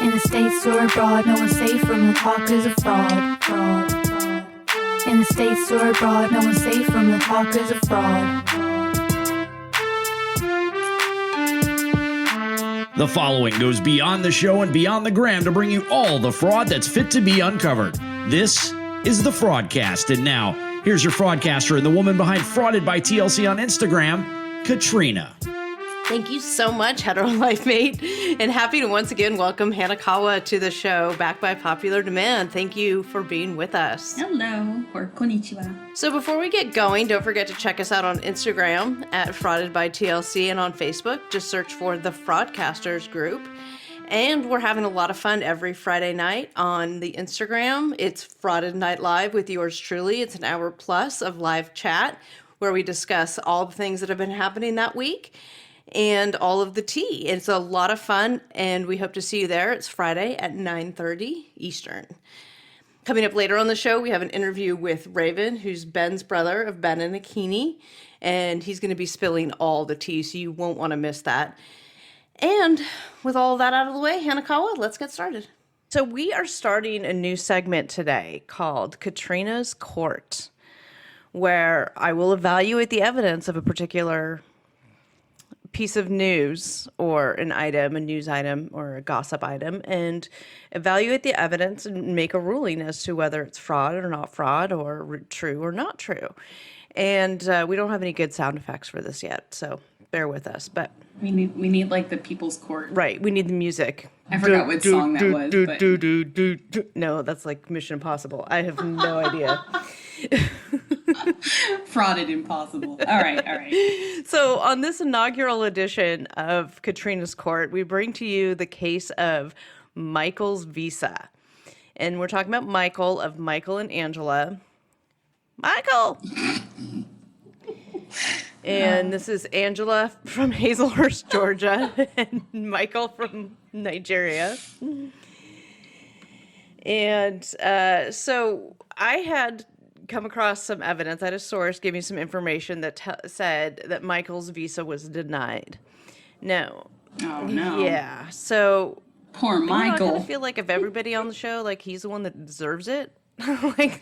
In the States or abroad, no one's safe from the talkers of fraud. In the States or abroad, no one's safe from the talkers of fraud. The following goes beyond the show and beyond the gram to bring you all the fraud that's fit to be uncovered. This is the Fraudcast, and now, here's your fraudcaster and the woman behind Frauded by TLC on Instagram, Katrina. Thank you so much, Hetero Life Mate, and happy to once again welcome Hanakawa to the show, back by popular demand. Thank you for being with us. Hello, or konnichiwa. So before we get going, don't forget to check us out on Instagram at Frauded by TLC and on Facebook. Just search for the Fraudcasters group. And we're having a lot of fun every Friday night on the Instagram. It's Frauded Night Live with yours truly. It's an hour plus of live chat where we discuss all the things that have been happening that week and all of the tea. It's a lot of fun, and we hope to see you there. It's Friday at 9:30 Eastern. Coming up later on the show, we have an interview with Raven, who's Ben's brother of Ben and Akini, and he's going to be spilling all the tea, so you won't want to miss that. And with all that out of the way, Hanakawa, let's get started. So we are starting a new segment today called Katrina's Court, where I will evaluate the evidence of a particular piece of news or an item, a news item or a gossip item, and evaluate the evidence and make a ruling as to whether it's fraud or not fraud or true or not true. And we don't have any good sound effects for this yet, so bear with us. But we need like the People's Court. Right, we need the music. I forgot what song that was. No, that's like Mission Impossible. I have no idea. Frauded impossible. All right. So on this inaugural edition of Katrina's Court, we bring to you the case of Michael's visa. And we're talking about Michael of Michael and Angela. Michael! And this is Angela from Hazelhurst, Georgia, and Michael from Nigeria. And so I had come across some evidence. I had a source give me some information that said that Michael's visa was denied. No. Oh, no. Yeah. So poor Michael. I kind of feel like if everybody on the show, like he's the one that deserves it. Like,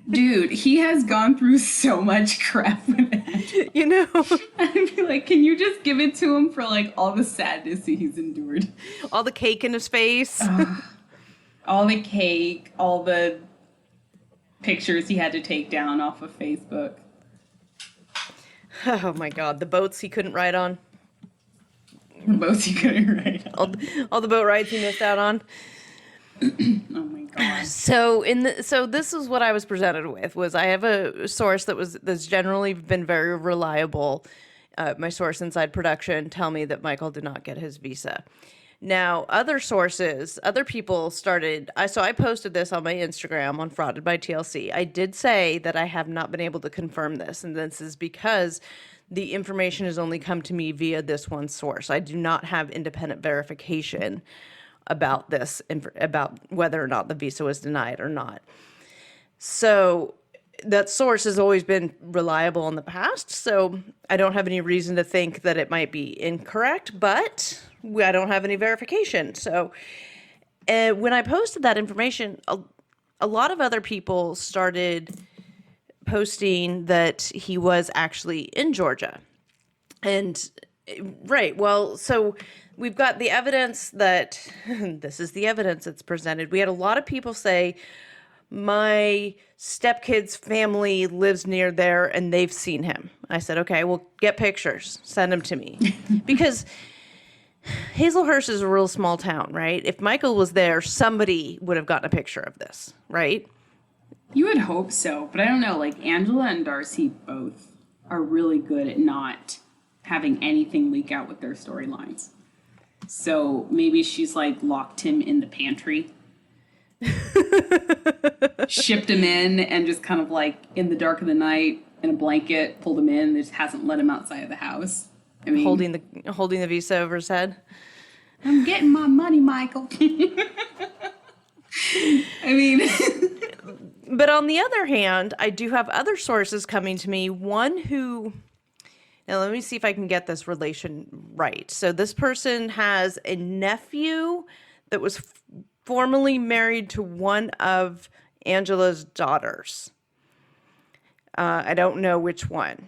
dude, he has gone through so much crap with it. You know, I'd be like, can you just give it to him for like all the sadness he's endured? All the cake in his face. All the cake, all the pictures he had to take down off of Facebook. Oh my God, the boats he couldn't ride on. The boats he couldn't ride on. All the boat rides he missed out on. Oh my God. So this is what I was presented with. Was I have a source that's generally been very reliable. My source inside production tell me that Michael did not get his visa. Now, other sources, other people started. I posted this on my Instagram on Frauded by TLC. I did say that I have not been able to confirm this, and this is because the information has only come to me via this one source. I do not have independent verification about this, about whether or not the visa was denied or not. So that source has always been reliable in the past, so I don't have any reason to think that it might be incorrect, but I don't have any verification. So when I posted that information, a lot of other people started posting that he was actually in Georgia. And right, well, so we've got the evidence that this is the evidence that's presented. We had a lot of people say, my stepkid's family lives near there and they've seen him. I said, okay, well, get pictures, send them to me. Because Hazelhurst is a real small town, right? If Michael was there, somebody would have gotten a picture of this, right? You would hope so, but I don't know. Like, Angela and Darcy both are really good at not having anything leak out with their storylines. So maybe she's, like, locked him in the pantry. Shipped him in and just kind of, like, in the dark of the night, in a blanket, pulled him in. Just hasn't let him outside of the house. I mean, holding the visa over his head. I'm getting my money, Michael. I mean... But on the other hand, I do have other sources coming to me. One who... Now, let me see if I can get this relation right. So this person has a nephew that was formerly married to one of Angela's daughters. I don't know which one.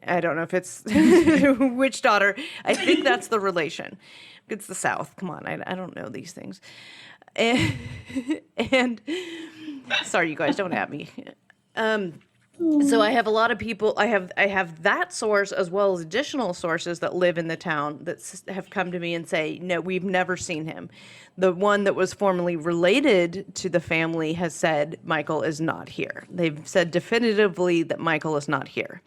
I don't know if it's which daughter. I think that's the relation. It's the South. Come on, I don't know these things. And sorry, you guys, don't at me. So I have a lot of people. I have that source as well as additional sources that live in the town that have come to me and say, no, we've never seen him. The one that was formerly related to the family has said Michael is not here. They've said definitively that Michael is not here.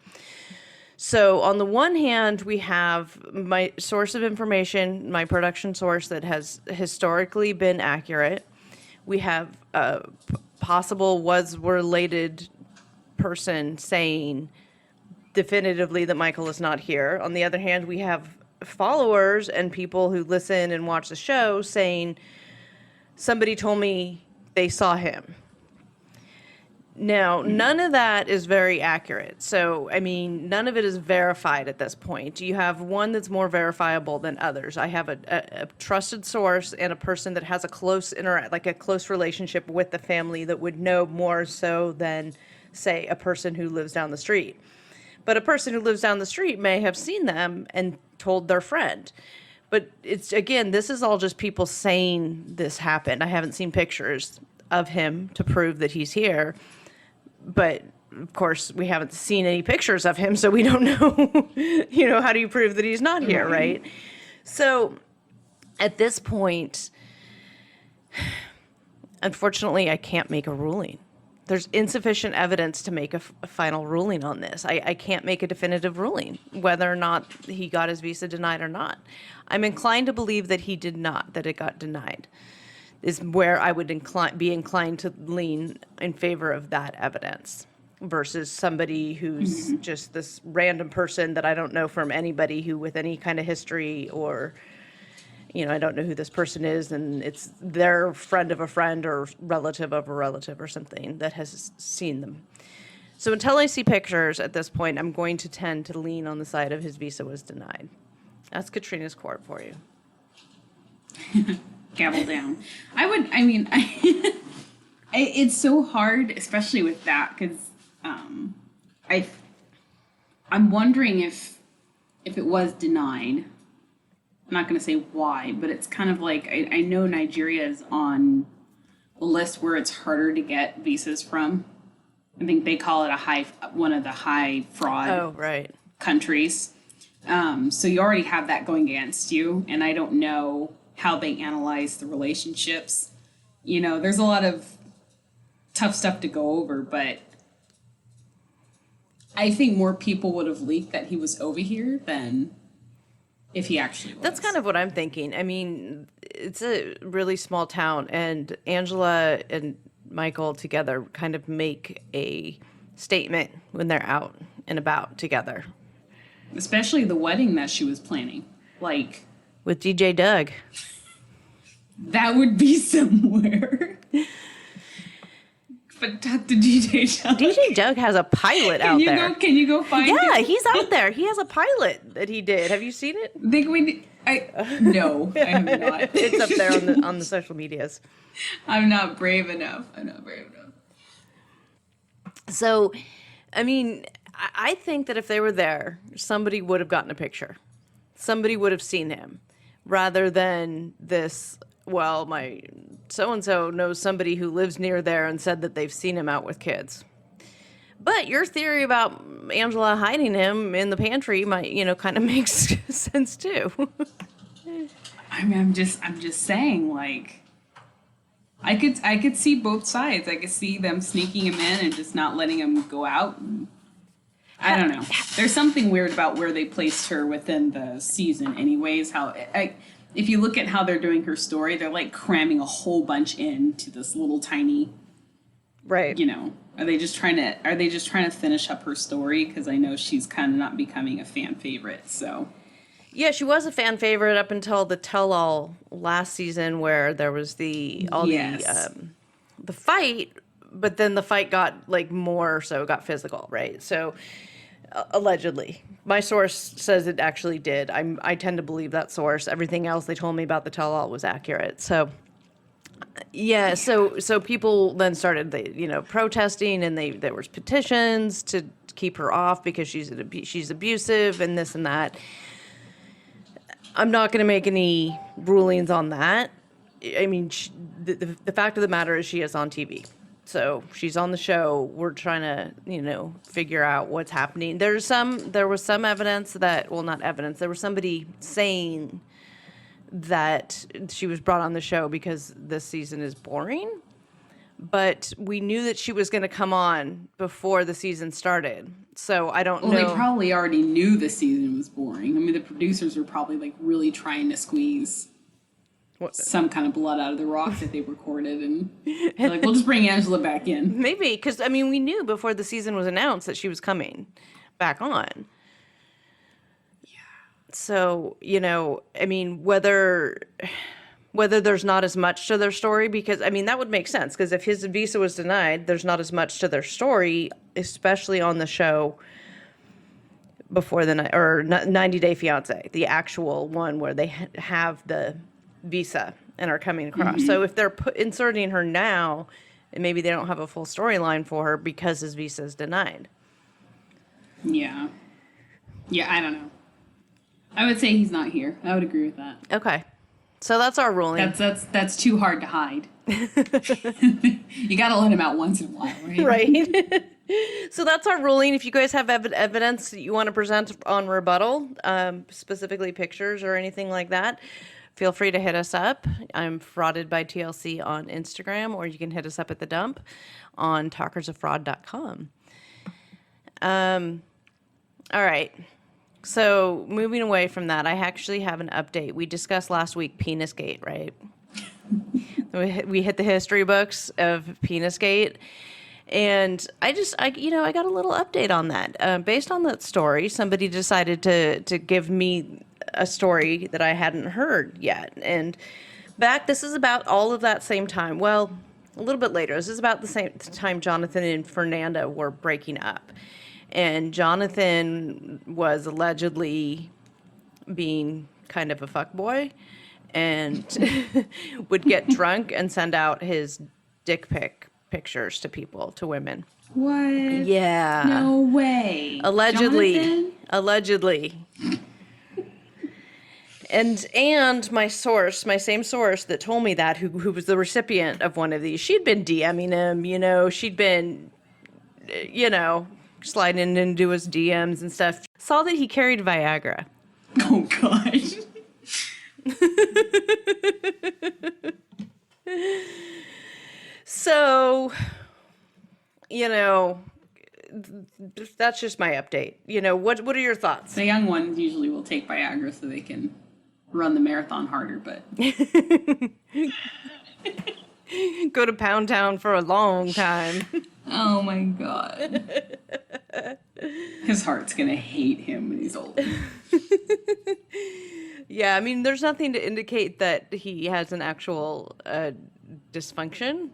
So on the one hand, we have my source of information, my production source that has historically been accurate. We have a possible was related person saying definitively that Michael is not here. On the other hand, we have followers and people who listen and watch the show saying somebody told me they saw him. Now, none of that is very accurate. So, I mean, none of it is verified at this point. You have one that's more verifiable than others. I have a trusted source and a person that has a close close relationship with the family that would know more so than, say, a person who lives down the street. But a person who lives down the street may have seen them and told their friend. But it's, again, this is all just people saying this happened. I haven't seen pictures of him to prove that he's here. But of course, we haven't seen any pictures of him, so we don't know, how do you prove that he's not here, right? So at this point, unfortunately, I can't make a ruling. There's insufficient evidence to make a final ruling on this. I can't make a definitive ruling whether or not he got his visa denied or not. I'm inclined to believe that he did not, that it got denied, is where I would be inclined to lean in favor of that evidence versus somebody who's just this random person that I don't know from anybody who with any kind of history or, I don't know who this person is and it's their friend of a friend or relative of a relative or something that has seen them. So until I see pictures at this point, I'm going to tend to lean on the side of his visa was denied. That's Katrina's court for you. Gavel down. It's so hard, especially with that, because I'm wondering if it was denied. I'm not going to say why, but it's kind of like I know Nigeria is on a list where it's harder to get visas from. I think they call it one of the high fraud countries. So you already have that going against you, and I don't know how they analyze the relationships. There's a lot of tough stuff to go over, but I think more people would have leaked that he was over here than if he actually was. That's kind of what I'm thinking. I mean, it's a really small town, and Angela and Michael together kind of make a statement when they're out and about together. Especially the wedding that she was planning. With DJ Doug. That would be somewhere. But talk to DJ Doug. DJ Doug has a pilot out there. Can you go find him? Yeah, he's out there. He has a pilot that he did. Have you seen it? No, I have not. It's up there on the social medias. I'm not brave enough. So, I mean, I think that if they were there, somebody would have gotten a picture. Somebody would have seen him rather than this, well, my so-and-so knows somebody who lives near there and said that they've seen him out with kids. But your theory about Angela hiding him in the pantry might, kind of makes sense too. I mean, I'm just saying, I could see both sides. I could see them sneaking him in and just not letting him go out. I don't know. There's something weird about where they placed her within the season anyways. If you look at how they're doing her story, they're cramming a whole bunch into this little tiny, right. Are they just trying to finish up her story? Because I know she's kind of not becoming a fan favorite, so. Yeah, she was a fan favorite up until the tell-all last season where there was the fight, but then the fight got got physical, right? So allegedly, my source says it actually did. I tend to believe that source. Everything else they told me about the tell-all was accurate. So Yeah, so people then started protesting, and there was petitions to keep her off because she's abusive and this and that. I'm not going to make any rulings on that. I mean, the fact of the matter is she is on TV. So she's on the show. We're trying to, figure out what's happening. There was some evidence that, well, not evidence. There was somebody saying that she was brought on the show because this season is boring. But we knew that she was going to come on before the season started. So I don't know. Well, they probably already knew the season was boring. I mean, the producers were probably like really trying to squeeze some kind of blood out of the rock that they recorded, and they're like, we'll just bring Angela back in. Maybe, because, I mean, we knew before the season was announced that she was coming back on. Yeah. So, I mean, whether there's not as much to their story, because, I mean, that would make sense, because if his visa was denied, there's not as much to their story, especially on the show before the 90 Day Fiancé, the actual one where they have the visa and are coming across. So if they're inserting her now, and maybe they don't have a full storyline for her because his visa is denied. Yeah, I don't know. I would say he's not here. I would agree with that. Okay, so that's our ruling. That's too hard to hide. You got to let him out once in a while, right? Right. So that's our ruling. If you guys have evidence that you want to present on rebuttal, specifically pictures or anything like that, feel free to hit us up. I'm Frauded by TLC on Instagram, or you can hit us up at the dump on talkersoffraud.com. All right. So moving away from that, I actually have an update. We discussed last week Penisgate, right? We hit the history books of Penisgate. And I got a little update on that. Based on that story, somebody decided to give me a story that I hadn't heard yet. And this is about all of that same time. Well, a little bit later. This is about the same time Jonathan and Fernanda were breaking up. And Jonathan was allegedly being kind of a fuckboy and would get drunk and send out his dick pictures to people, to women. What? Yeah. No way. Allegedly. Jonathan? Allegedly. And my same source that told me that, who was the recipient of one of these, she'd been DMing him, she'd been, sliding into his DMs and stuff, saw that he carried Viagra. Oh, gosh. So, that's just my update. What are your thoughts? The young ones usually will take Viagra so they can run the marathon harder, but... Go to Pound Town for a long time. Oh, my God. His heart's going to hate him when he's old. Yeah, I mean, there's nothing to indicate that he has an actual dysfunction.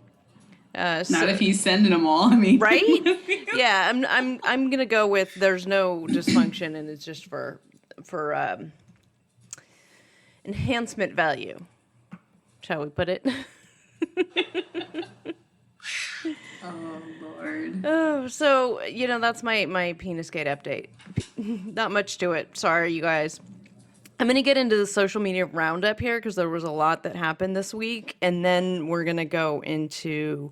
Not if he's sending them all. I mean, right? Yeah, I'm gonna go with there's no dysfunction, and it's just for enhancement value. Shall we put it? Oh, Lord. Oh, so that's my Penisgate update. Not much to it. Sorry, you guys. I'm going to get into the social media roundup here because there was a lot that happened this week, and then we're going to go into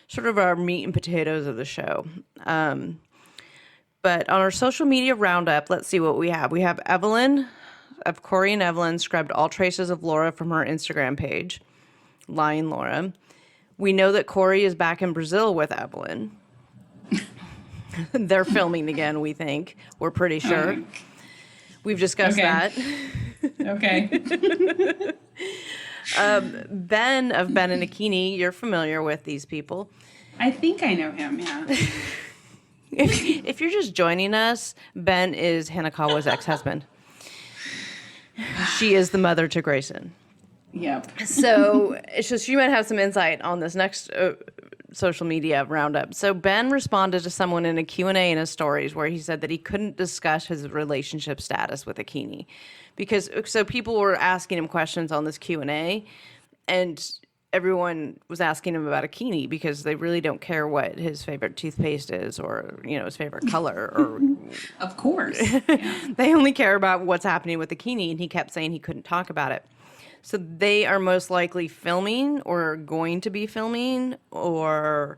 sort of our meat and potatoes of the show. But on our social media roundup, let's see what we have. We have Evelyn, of Corey and Evelyn, scrubbed all traces of Laura from her Instagram page. Lying Laura. We know that Corey is back in Brazil with Evelyn. They're filming again, we think. We're pretty sure. We've discussed that. Okay. Ben of Ben and Akini, you're familiar with these people. I think I know him, yeah. If you're just joining us, Ben is Hanakawa's ex-husband. She is the mother to Grayson. Yep. So she might have some insight on this next social media roundup. So Ben responded to someone in a Q&A in his stories where he said that he couldn't discuss his relationship status with Akini because people were asking him questions on this Q&A, and everyone was asking him about Akini because they really don't care what his favorite toothpaste is or, his favorite color or Of course. Yeah. they only care about what's happening with Akini, and he kept saying he couldn't talk about it. So they are most likely filming or going to be filming or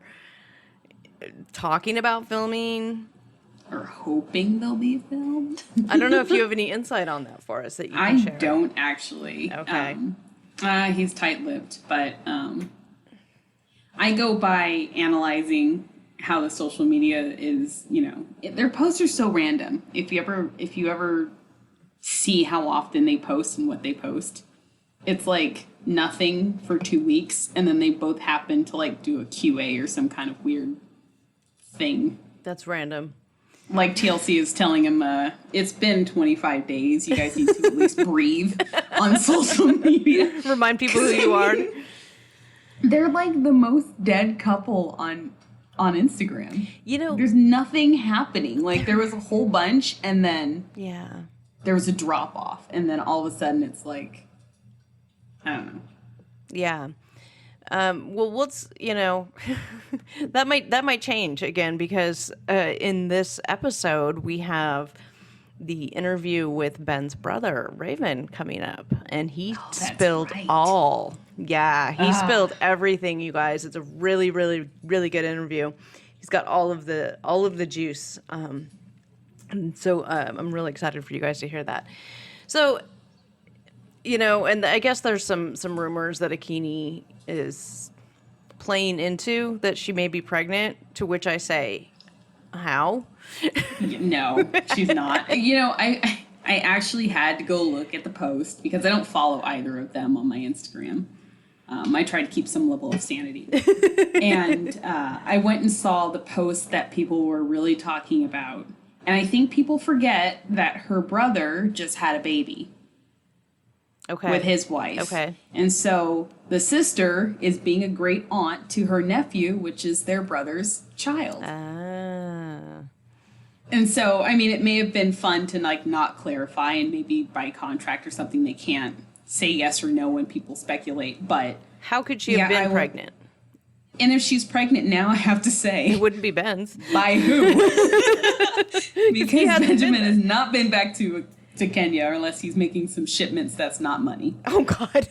talking about filming. Or hoping they'll be filmed. I don't know if you have any insight on that for us that you can share. I don't actually. Okay. He's tight-lipped, but I go by analyzing how the social media is, their posts are so random. If you ever see how often they post and what they post, it's like nothing for 2 weeks, and then they both happen to like do a QA or some kind of weird thing. That's random. Like TLC is telling him, it's been 25 days. You guys need to at least breathe on social media. Remind people who you are. They're like the most dead couple on Instagram. There's nothing happening. Like there was a whole bunch, and then there was a drop off, and then all of a sudden it's like, I don't know. Yeah. Well, what's that might change again because in this episode we have the interview with Ben's brother Raven coming up, and he spilled all. Yeah, he spilled everything, you guys. It's a really, really, really good interview. He's got all of the juice, and so I'm really excited for you guys to hear that. So. And I guess there's some rumors that Akini is playing into that she may be pregnant, to which I say, how? No, she's not. I actually had to go look at the post because I don't follow either of them on my Instagram. I try to keep some level of sanity. And I went and saw the post that people were really talking about. And I think people forget that her brother just had a baby. Okay. With his wife. Okay. And so the sister is being a great aunt to her nephew, which is their brother's child. Ah. And so, it may have been fun to not clarify, and maybe by contract or something they can't say yes or no when people speculate, but... How could she have been pregnant? And if she's pregnant now, I have to say... It wouldn't be Ben's. By who? Because Benjamin has not been back to Kenya unless he's making some shipments that's not money. Oh, God.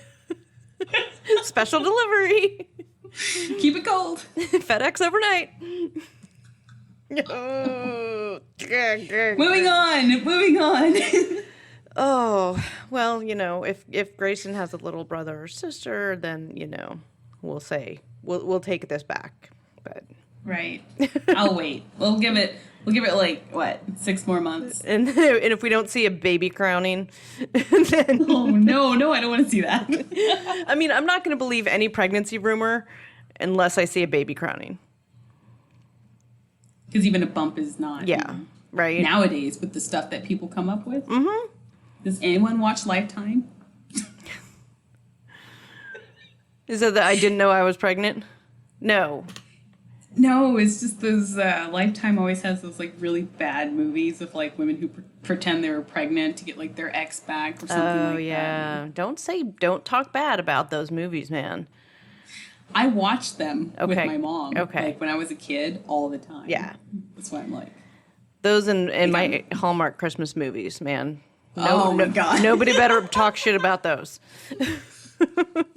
Special delivery. Keep it cold. FedEx overnight. Moving on. Oh, well, if Grayson has a little brother or sister, then, we'll say, we'll take this back. But right. I'll wait. We'll give it like, what, 6 more months? And if we don't see a baby crowning, then... Oh, no, I don't want to see that. I'm not going to believe any pregnancy rumor unless I see a baby crowning. Because even a bump is not. Yeah, right? Nowadays, with the stuff that people come up with. Mm-hmm. Does anyone watch Lifetime? Is it that I didn't know I was pregnant? No. No, it's just those, Lifetime always has those, really bad movies of, women who pretend they were pregnant to get, their ex back or something like that. Oh, yeah. Don't talk bad about those movies, man. I watched them with my mom. Okay. When I was a kid, all the time. Yeah. That's why I'm like. Those in my Hallmark Christmas movies, man. My God. Nobody better talk shit about those.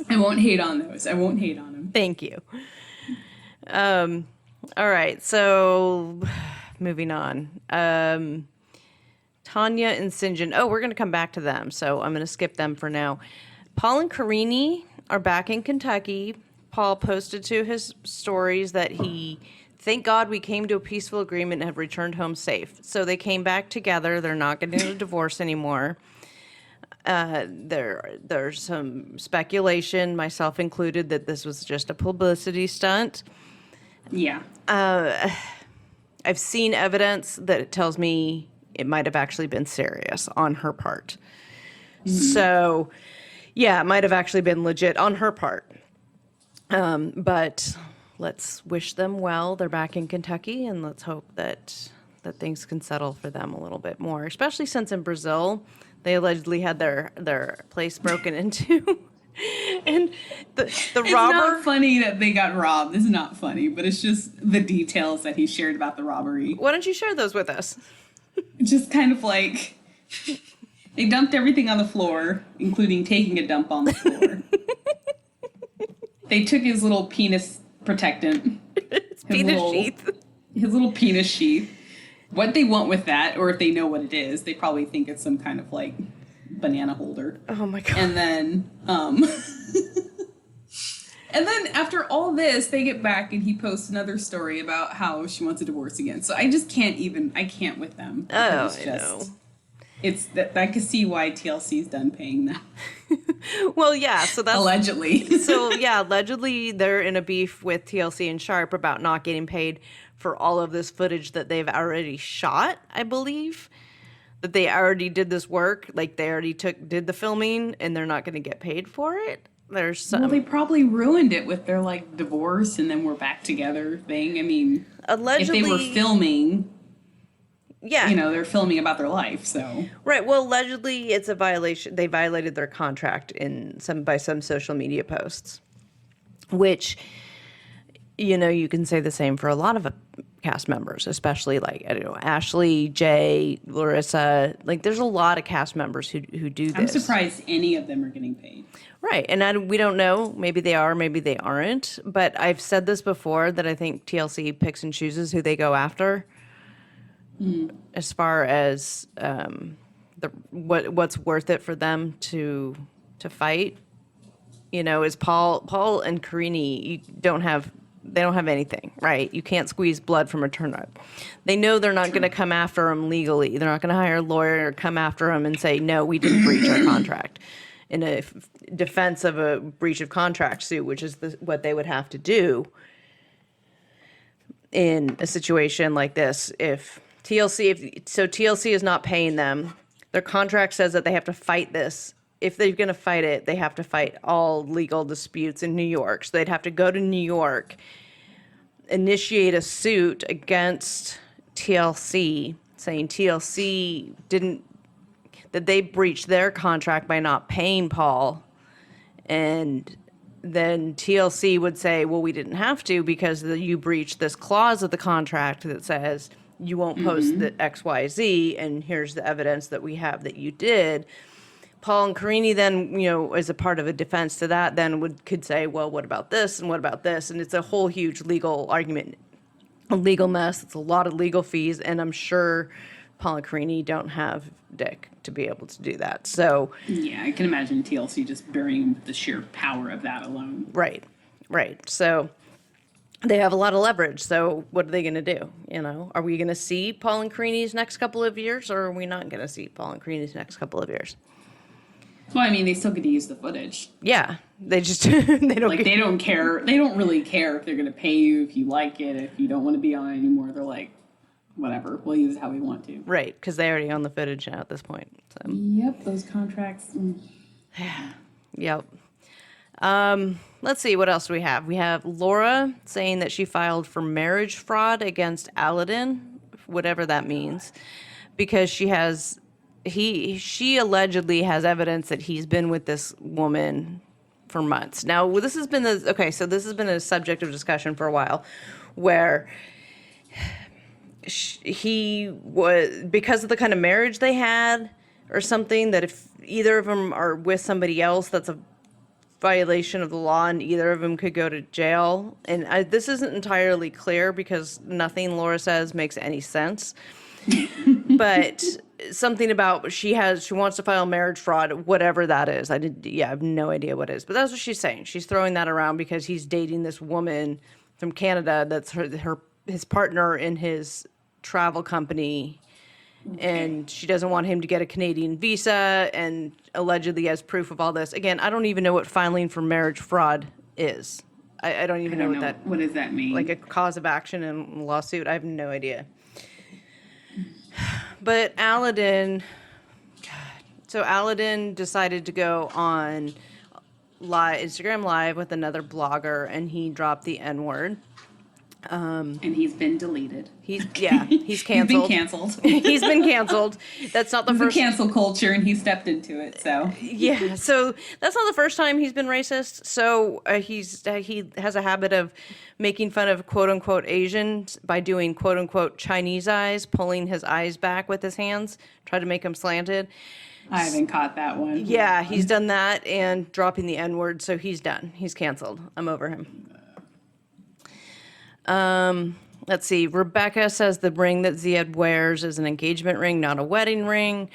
I won't hate on those. I won't hate on them. Thank you. All right, so moving on. Tanya and Sinjin. Oh, we're going to come back to them, so I'm going to skip them for now. Paul and Karini are back in Kentucky. Paul posted to his stories that thank God we came to a peaceful agreement and have returned home safe. So they came back together. They're not getting a divorce anymore. There's some speculation, myself included, that this was just a publicity stunt. Yeah. I've seen evidence that it tells me it might have actually been serious on her part. Mm-hmm. So, yeah, it might have actually been legit on her part. But let's wish them well. They're back in Kentucky, and let's hope that things can settle for them a little bit more, especially since in Brazil, they allegedly had their place broken into. And the It's robber. not funny that they got robbed. This is not funny, but it's just the details that he shared about the robbery. Why don't you share those with us? Just kind of like they dumped everything on the floor, including taking a dump on the floor. They took his little penis protectant. Penis sheath. His little penis sheath. What they want with that, or if they know what it is, they probably think it's some kind of like banana holder. Oh my god. And then and then after all this, they get back and he posts another story about how she wants a divorce again. So I just can't with them. Oh, It's I just, know. It's that I can see why TLC's done paying them. Well, yeah, so that's Allegedly. So yeah, allegedly they're in a beef with TLC and Sharp about not getting paid for all of this footage that they've already shot, I believe. That they already did this work, like they already did the filming and they're not going to get paid for it. There's some Well, they probably ruined it with their like divorce and then we're back together thing. I mean, allegedly if they were filming, yeah. you know, they're filming about their life, so. Right. Well, allegedly it's a violation. They violated their contract by some social media posts, which, you know, you can say the same for a lot of cast members, especially like, I don't know, Ashley, Jay, Larissa. Like there's a lot of cast members who do this. I'm surprised any of them are getting paid. Right. And we don't know. Maybe they are, maybe they aren't. But I've said this before that I think TLC picks and chooses who they go after. As far as what's worth it for them to fight, you know, is Paul and Karini. They don't have anything, right? You can't squeeze blood from a turnip. They know they're not going to come after them legally. They're not going to hire a lawyer or come after them and say, no, we didn't breach our contract in a defense of a breach of contract suit, which is what they would have to do in a situation like this. If TLC is not paying them, their contract says that they have to fight this. If they're going to fight it, they have to fight all legal disputes in New York. So they'd have to go to New York, initiate a suit against TLC, saying TLC that they breached their contract by not paying Paul. And then TLC would say, well, we didn't have to because you breached this clause of the contract that says you won't post the XYZ, and here's the evidence that we have that you did. Paul and Karini then, you know, as a part of a defense to that, then could say, well, what about this and what about this? And it's a whole huge legal argument, a legal mess. It's a lot of legal fees, and I'm sure Paul and Karini don't have dick to be able to do that. So Yeah, I can imagine TLC just burying the sheer power of that alone. right. So they have a lot of leverage. So what are they going to do? You know, are we going to see Paul and Karini's next couple of years, or are we not going to see Paul and Karini's next couple of years? Well, I mean, they still get to use the footage. Yeah, they just they don't Like, they don't care. They don't really care if they're going to pay you, if you like it, if you don't want to be on it anymore. They're like, whatever, we'll use it how we want to. right, because they already own the footage now at this point. So. Yep, those contracts. Yep. Let's see, what else do we have? We have Laura saying that she filed for marriage fraud against Aladdin, whatever that means, because she allegedly has evidence that he's been with this woman for months. Now, this has been a subject of discussion for a while, where he was, because of the kind of marriage they had or something, that if either of them are with somebody else, that's a violation of the law and either of them could go to jail. And this isn't entirely clear because nothing Laura says makes any sense. But something about she wants to file marriage fraud, whatever that is. I have no idea what it is. But that's what she's saying. She's throwing that around because he's dating this woman from Canada that's his partner in his travel company. And she doesn't want him to get a Canadian visa, and allegedly as proof of all this. Again, I don't even know what filing for marriage fraud is. I don't even know What does that mean? like a cause of action in a lawsuit. I have no idea. But Aladdin decided to go on Instagram Live with another blogger, and he dropped the N-word. And he's been deleted. He's He's canceled. been canceled. He's been canceled. That's not the The first. cancel culture, and he stepped into it. So Yeah, so that's not the first time he's been racist. So he has a habit of making fun of quote unquote Asians by doing quote unquote Chinese eyes, pulling his eyes back with his hands, try to make them slanted. I haven't caught that one. Yeah, he's done that and dropping the N word. So he's done. He's canceled. I'm over him. Let's see. Rebecca says the ring that Ziad wears is an engagement ring, not a wedding ring.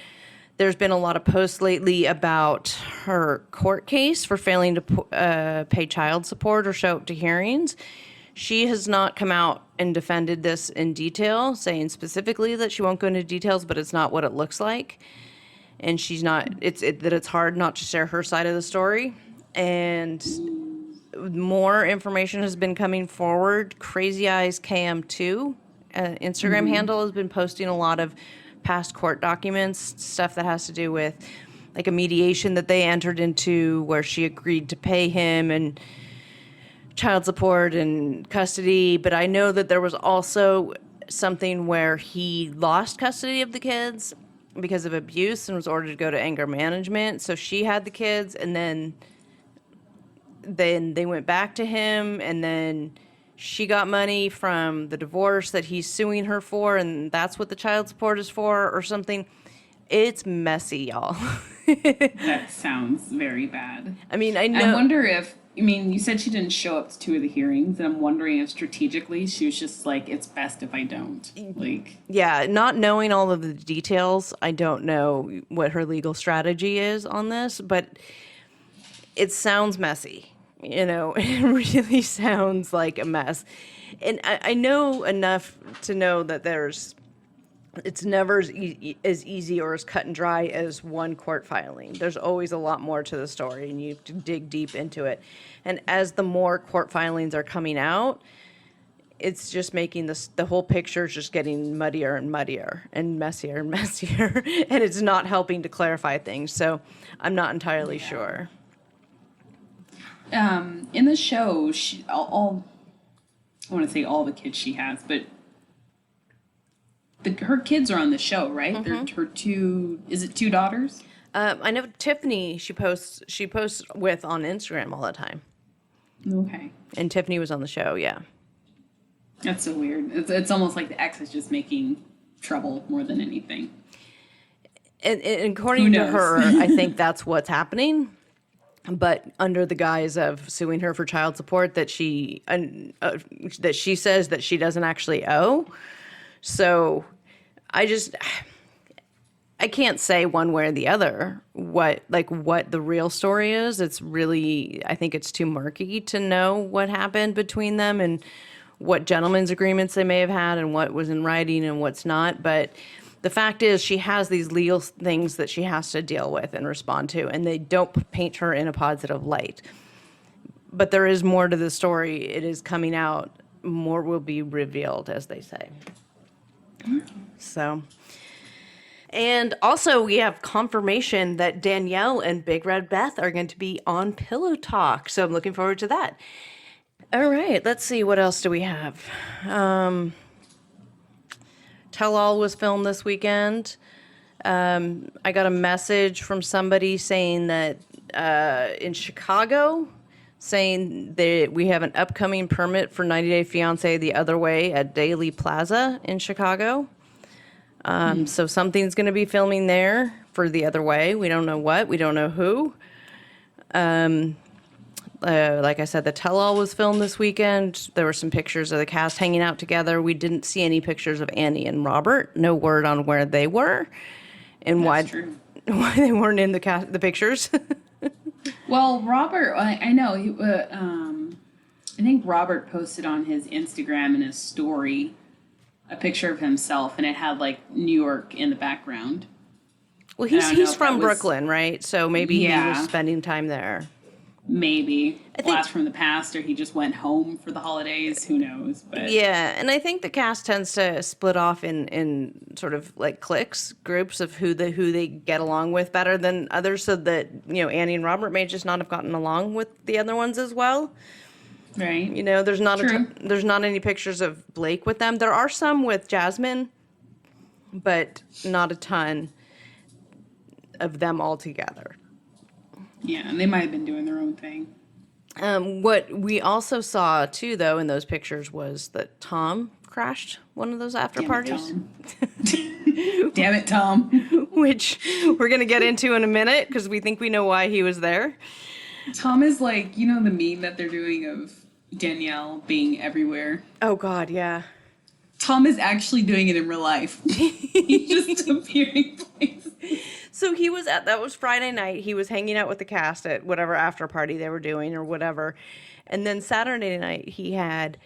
There's been a lot of posts lately about her court case for failing to pay child support or show up to hearings. She has not come out and defended this in detail, saying specifically that she won't go into details, but it's not what it looks like. And she's not, that it's hard not to share her side of the story. And more information has been coming forward. Crazy Eyes KM2 Instagram handle has been posting a lot of past court documents, stuff that has to do with like a mediation that they entered into where she agreed to pay him and child support and custody. But I know that there was also something where he lost custody of the kids because of abuse and was ordered to go to anger management. So she had the kids, and then they went back to him, and then she got money from the divorce that he's suing her for, and that's what the child support is for or something. It's messy, y'all. That sounds very bad. I mean, I know. I wonder if, you said she didn't show up to 2 of the hearings, and I'm wondering if strategically she was just like, it's best if I don't. Like, yeah, not knowing all of the details, I don't know what her legal strategy is on this, but it sounds messy. It really sounds like a mess. And I know enough to know that it's never as easy or as cut and dry as one court filing. There's always a lot more to the story, and you have to dig deep into it. And as the more court filings are coming out, it's just making the whole picture is just getting muddier and muddier and messier and messier, and it's not helping to clarify things. So I'm not entirely sure. in the show, I want to say all the kids she has, but her kids are on the show, right? Mm-hmm. They're her two daughters? I know Tiffany, she posts with on Instagram all the time. Okay. And Tiffany was on the show, yeah. That's so weird. It's almost like the ex is just making trouble more than anything. And according to her, I think that's what's happening. But under the guise of suing her for child support that she says that she doesn't actually owe. So I can't say one way or the other what the real story is. It's really, I think it's too murky to know what happened between them and what gentlemen's agreements they may have had and what was in writing and what's not. But the fact is she has these legal things that she has to deal with and respond to, and they don't paint her in a positive light. But there is more to the story. It is coming out. More will be revealed, as they say. So, and also we have confirmation that Danielle and Big Red Beth are going to be on Pillow Talk. So I'm looking forward to that. All right, let's see. What else do we have? Tell All was filmed this weekend. I got a message from somebody saying that in Chicago, saying that we have an upcoming permit for 90 Day Fiancé The Other Way at Daly Plaza in Chicago. So something's going to be filming there for The Other Way. We don't know what. We don't know who. Like I said, the Tell All was filmed this weekend. There were some pictures of the cast hanging out together. We didn't see any pictures of Annie and Robert. No word on where they were and why they weren't in the pictures. Well, Robert, I know. I think Robert posted on his Instagram and his story a picture of himself, and it had like New York in the background. Well, he's from Brooklyn, right? So maybe he was spending time there. Maybe blast from the past, or he just went home for the holidays. Who knows? But yeah, and I think the cast tends to split off in sort of like cliques, groups of who they get along with better than others, so that Annie and Robert may just not have gotten along with the other ones as well. Right. You know, there's not True. there's not any pictures of Blake with them. There are some with Jasmine, but not a ton of them all together. Yeah, and they might have been doing their own thing. What we also saw too, though, in those pictures was that Tom crashed one of those after parties, Damn it, Tom. which we're gonna get into in a minute because we think we know why he was there. Tom is like, you know, the meme that they're doing of Danielle being everywhere. Oh God, yeah. Tom is actually doing it in real life. He's just appearing places. So he was that was Friday night. He was hanging out with the cast at whatever after party they were doing or whatever. And then Saturday night he had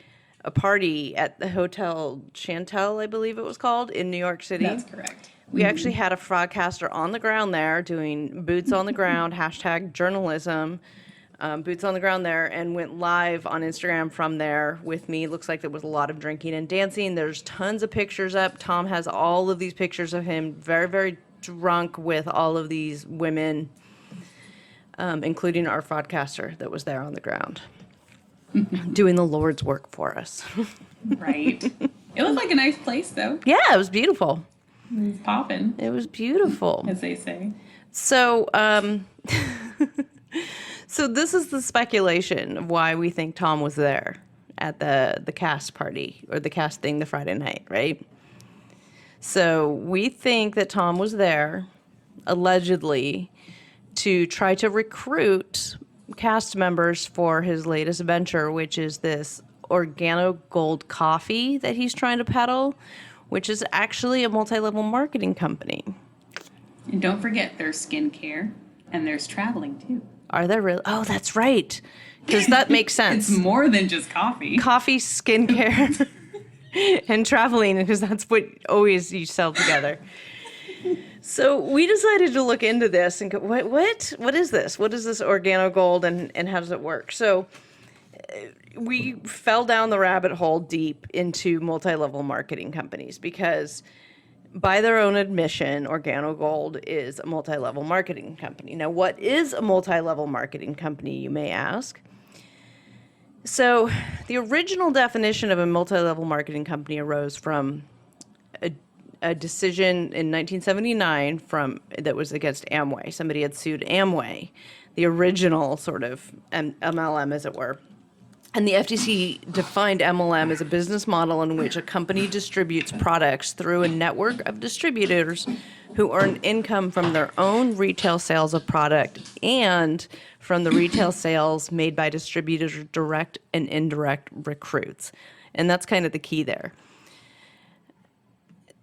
a party at the Hotel Chantel, I believe it was called, in New York City. That's correct. We actually had a fraudcaster on the ground there doing boots on the ground, #journalism, boots on the ground there, and went live on Instagram from there with me. Looks like there was a lot of drinking and dancing. There's tons of pictures up. Tom has all of these pictures of him very, very drunk with all of these women, including our fraudcaster that was there on the ground doing the Lord's work for us. Right. It was like a nice place, though. Yeah, it was beautiful. It was popping, It was beautiful. as they say. So, so this is the speculation of why we think Tom was there at the cast party or the cast thing the Friday night, right? So we think that Tom was there, allegedly, to try to recruit cast members for his latest venture, which is this Organo Gold coffee that he's trying to peddle, which is actually a multi-level marketing company. And don't forget, there's skincare and there's traveling, too. Are there really? Oh, that's right. Because that makes sense. It's more than just coffee. Coffee, skincare, and traveling, because that's what always you sell together. So we decided to look into this and go, what is this? What is this Organo Gold and how does it work? So we fell down the rabbit hole deep into multi-level marketing companies because by their own admission, Organo Gold is a multi-level marketing company. Now, what is a multi-level marketing company, you may ask? So the original definition of a multi-level marketing company arose from a decision in 1979 that was against Amway. Somebody had sued Amway, the original sort of MLM, as it were. And the FTC defined MLM as a business model in which a company distributes products through a network of distributors who earn income from their own retail sales of product and from the retail sales made by distributors' direct and indirect recruits. And that's kind of the key there.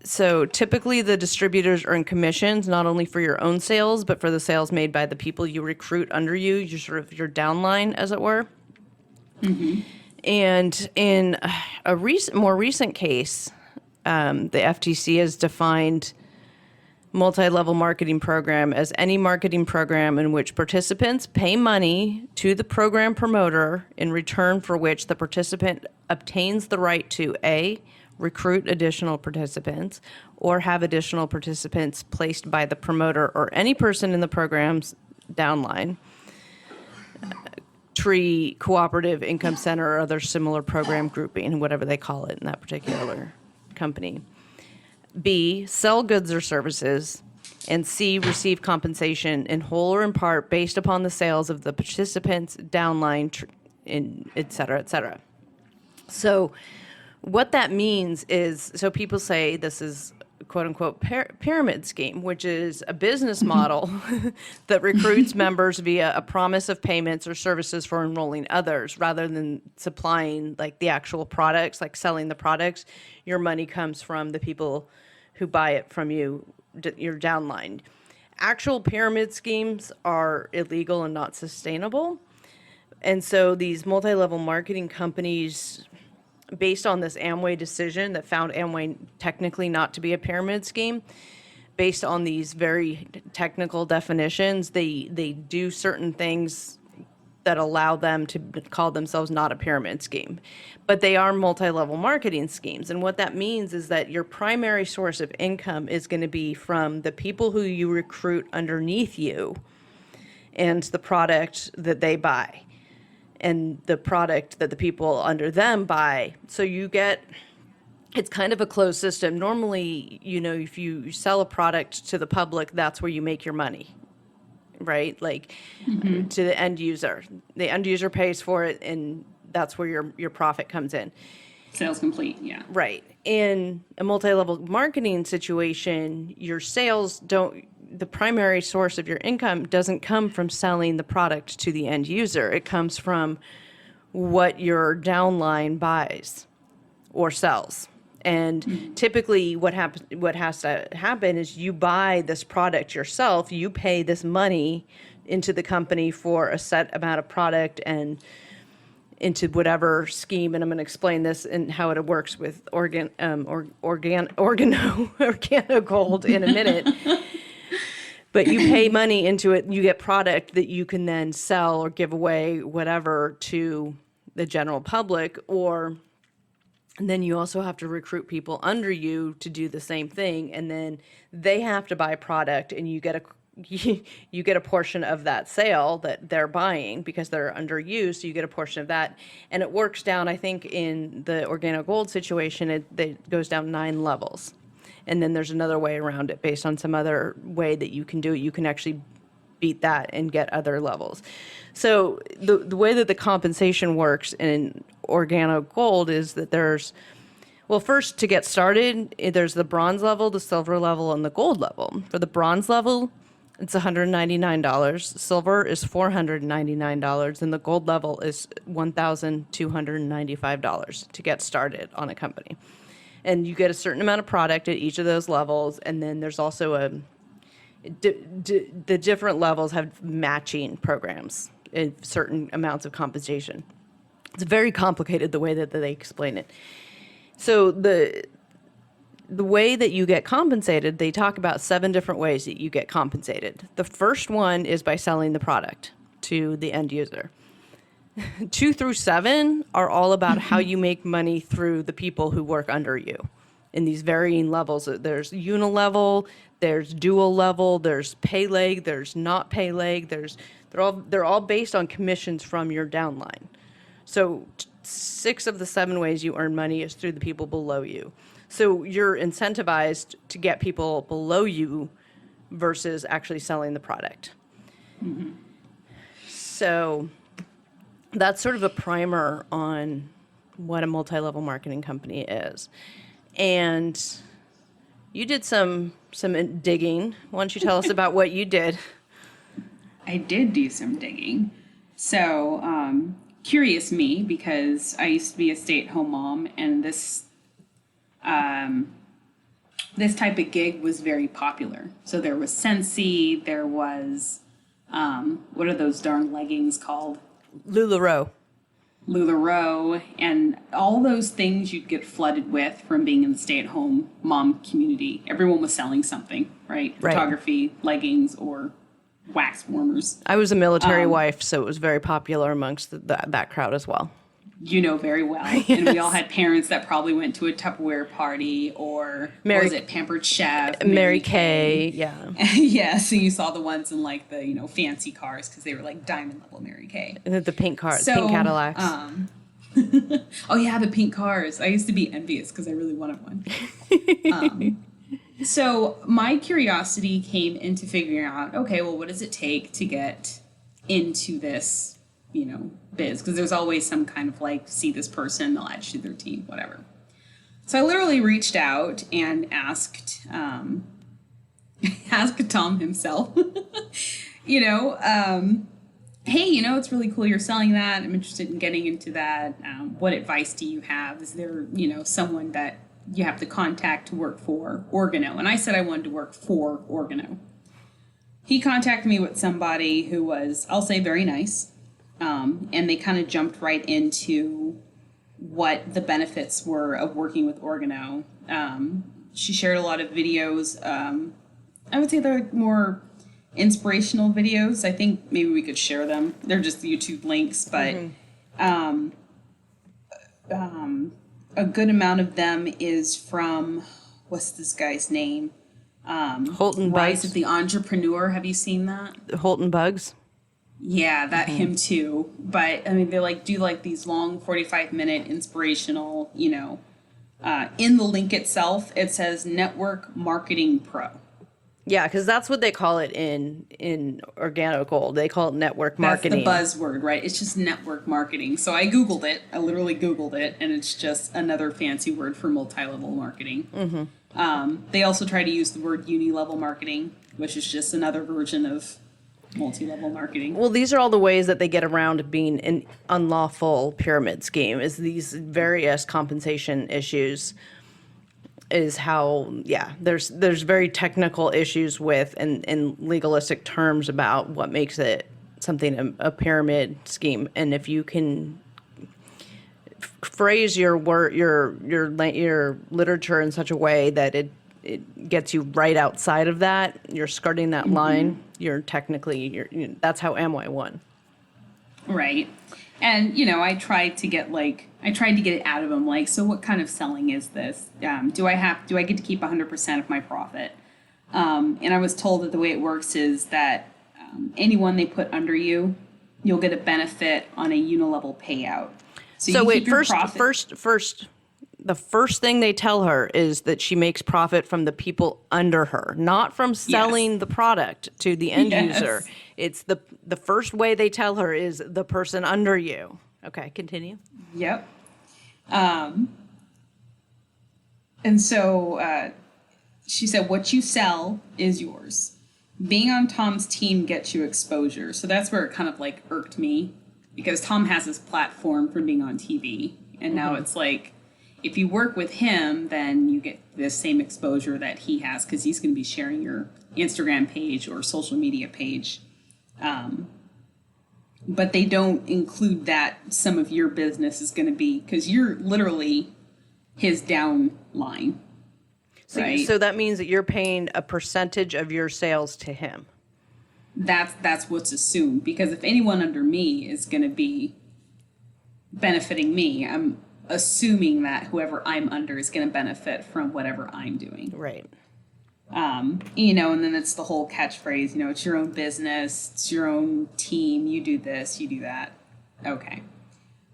So typically the distributors earn commissions not only for your own sales, but for the sales made by the people you recruit under you, your downline, as it were. Mm-hmm. And in a more recent case, the FTC has defined multi-level marketing program as any marketing program in which participants pay money to the program promoter in return for which the participant obtains the right to A, recruit additional participants, or have additional participants placed by the promoter or any person in the program's downline, tree, cooperative, income center, or other similar program grouping, whatever they call it in that particular company. B, sell goods or services. And C, receive compensation in whole or in part based upon the sales of the participants, downline, et cetera, et cetera. So what that means is, so people say this is quote unquote pyramid scheme, which is a business model that recruits members via a promise of payments or services for enrolling others rather than supplying like the actual products, like selling the products. Your money comes from the people who buy it from you, your downline. Actual pyramid schemes are illegal and not sustainable. And so these multi-level marketing companies, based on this Amway decision that found Amway technically not to be a pyramid scheme, based on these very technical definitions, they do certain things that allow them to call themselves not a pyramid scheme. But they are multi-level marketing schemes. And what that means is that your primary source of income is going to be from the people who you recruit underneath you and the product that they buy. and the product that the people under them buy. So it's kind of a closed system. Normally, if you sell a product to the public, that's where you make your money, right? Like to the end user. The end user pays for it, and that's where your profit comes in. Sales complete, yeah. Right. In a multi-level marketing situation, your sales the primary source of your income doesn't come from selling the product to the end user. It comes from what your downline buys or sells. And typically what has to happen is you buy this product yourself, you pay this money into the company for a set amount of product and into whatever scheme, and I'm going to explain this and how it works with Organogold in a minute. But you pay money into it, you get product that you can then sell or give away, whatever, to the general public, and then you also have to recruit people under you to do the same thing, and then they have to buy product, and you get a portion of that sale that they're buying because they're under you, so you get a portion of that. And it works down, I think, in the Organogold situation, it goes down 9 levels. And then there's another way around it based on some other way that you can do it. You can actually beat that and get other levels. So the way that the compensation works in Organogold is that first, to get started, there's the bronze level, the silver level, and the gold level. For the bronze level, it's $199. Silver is $499, and the gold level is $1,295 to get started on a company. And you get a certain amount of product at each of those levels, and then there's also the different levels have matching programs in certain amounts of compensation. It's very complicated the way that they explain it. So the way that you get compensated, they talk about 7 different ways that you get compensated. The first one is by selling the product to the end user. 2 through 7 are all about how you make money through the people who work under you in these varying levels. There's unilevel, there's dual level, there's pay leg, there's not pay leg. They're all based on commissions from your downline. So 6 of the 7 ways you earn money is through the people below you. So you're incentivized to get people below you versus actually selling the product. Mm-hmm. So that's sort of a primer on what a multi-level marketing company is. And you did some digging. Why don't you tell us about what you did? I did do some digging. So, curious me, because I used to be a stay-at-home mom, and this type of gig was very popular. So there was Scentsy, there was, what are those darn leggings called? LuLaRoe, and all those things you'd get flooded with from being in the stay-at-home mom community. Everyone was selling something, right? Photography, leggings, or wax warmers. I was a military wife, so it was very popular amongst that crowd as well. You know very well. Yes. And we all had parents that probably went to a Tupperware party, or what was it, Pampered Chef? Mary Kay, yeah. Yeah, so you saw the ones in like the, fancy cars because they were like diamond level Mary Kay. And the pink cars, pink Cadillacs. Oh yeah, the pink cars. I used to be envious because I really wanted one. So my curiosity came into figuring out, okay, well, what does it take to get into this, biz? Because there's always some kind of like, see this person, they'll add you to their team, whatever. So I literally reached out and asked Tom himself, hey, it's really cool you're selling that. I'm interested in getting into that. What advice do you have? Is there, someone that you have to contact to work for Organo? And I said I wanted to work for Organo. He contacted me with somebody who was, I'll say, very nice. And they kind of jumped right into what the benefits were of working with Organo. She shared a lot of videos. I would say they're more inspirational videos. I think maybe we could share them. They're just YouTube links, but a good amount of them is from, what's this guy's name? Holton Rise Bugs. of the Entrepreneur. Have you seen that? Holton Bugs. Yeah, that him too. But I mean, they like do like these long 45-minute inspirational, in the link itself, it says Network Marketing Pro. Yeah, because that's what they call it in Organic Gold. They call it network marketing. That's the buzzword, right? It's just network marketing. So I Googled it. I literally Googled it, and it's just another fancy word for multi-level marketing. They also try to use the word uni-level marketing, which is just another version of multi-level marketing. Well, these are all the ways that they get around being an unlawful pyramid scheme, is these various compensation issues, is how, there's very technical issues with and legalistic terms about what makes it something a pyramid scheme. And if you can phrase your word, your literature in such a way that it gets you right outside of that, you're skirting that line, you're technically, that's how Amway won. Right. And, I tried to get it out of him. Like, so what kind of selling is this? Do I get to keep 100% of my profit? And I was told that the way it works is that anyone they put under you, you'll get a benefit on a unilevel payout. So wait, first, the first thing they tell her is that she makes profit from the people under her, not from selling the product to the end user. It's the first way they tell her is the person under you. Okay, continue. Yep. And so she said, what you sell is yours. Being on Tom's team gets you exposure. So that's where it kind of like irked me, because Tom has his platform for being on TV. And now it's like, if you work with him, then you get the same exposure that he has, because he's going to be sharing your Instagram page or social media page. But they don't include that some of your business is going to be, because you're literally his downline. So that means that you're paying a percentage of your sales to him. That's what's assumed, because if anyone under me is going to be benefiting me, I'm assuming that whoever I'm under is going to benefit from whatever I'm doing. Right. And then it's the whole catchphrase, it's your own business, it's your own team, you do this, you do that. Okay.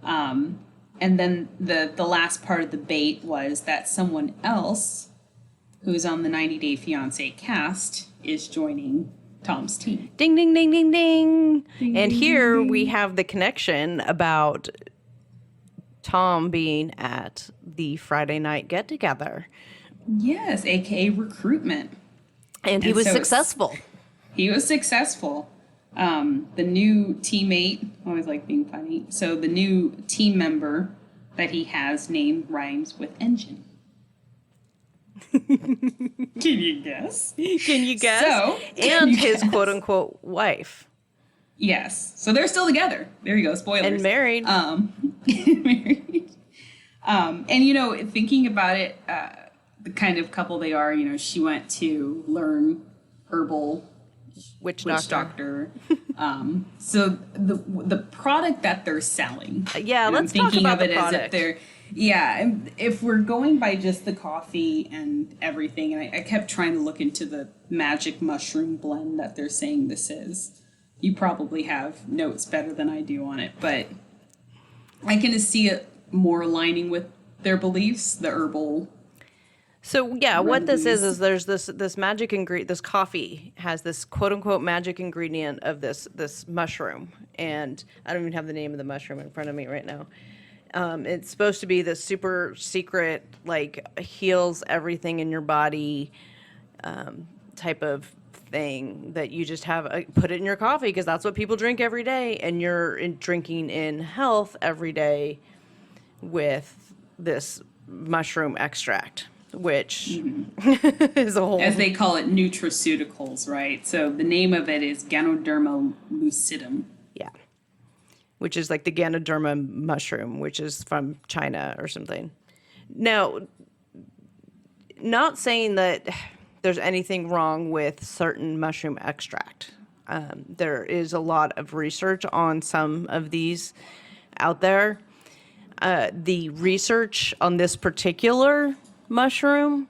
And then the last part of the bait was that someone else who's on the 90 Day Fiancé cast is joining Tom's team. Ding, ding, ding, ding, ding. Ding, and ding, here ding, we ding. have the connection about Tom being at the Friday night get-together. Yes, aka recruitment. And he was so successful. He was successful. The new teammate, I always like being funny. So the new team member that he has named rhymes with engine. Can you guess? Can you guess? So, and his quote-unquote wife. Yes. So they're still together. There you go. Spoilers. And married. Married. And, thinking about it, the kind of couple they are, she went to learn herbal Witch doctor. So the product that they're selling. Yeah, let's talk about the product. If we're going by just the coffee and everything, and I kept trying to look into the magic mushroom blend that they're saying this is. You probably have notes better than I do on it, but I can see it more aligning with their beliefs, the herbal. So yeah, what this is there's this magic ingredient. This coffee has this quote unquote magic ingredient of this mushroom, and I don't even have the name of the mushroom in front of me right now. It's supposed to be this super secret, like heals everything in your body, type of thing that you just have put it in your coffee because that's what people drink every day, and you're drinking in health every day with this mushroom extract, which is a whole, as they call it, nutraceuticals, right? So the name of it is Ganoderma lucidum. Yeah, which is like the Ganoderma mushroom, which is from China or something. Now, not saying that there's anything wrong with certain mushroom extract. There is a lot of research on some of these out there. The research on this particular mushroom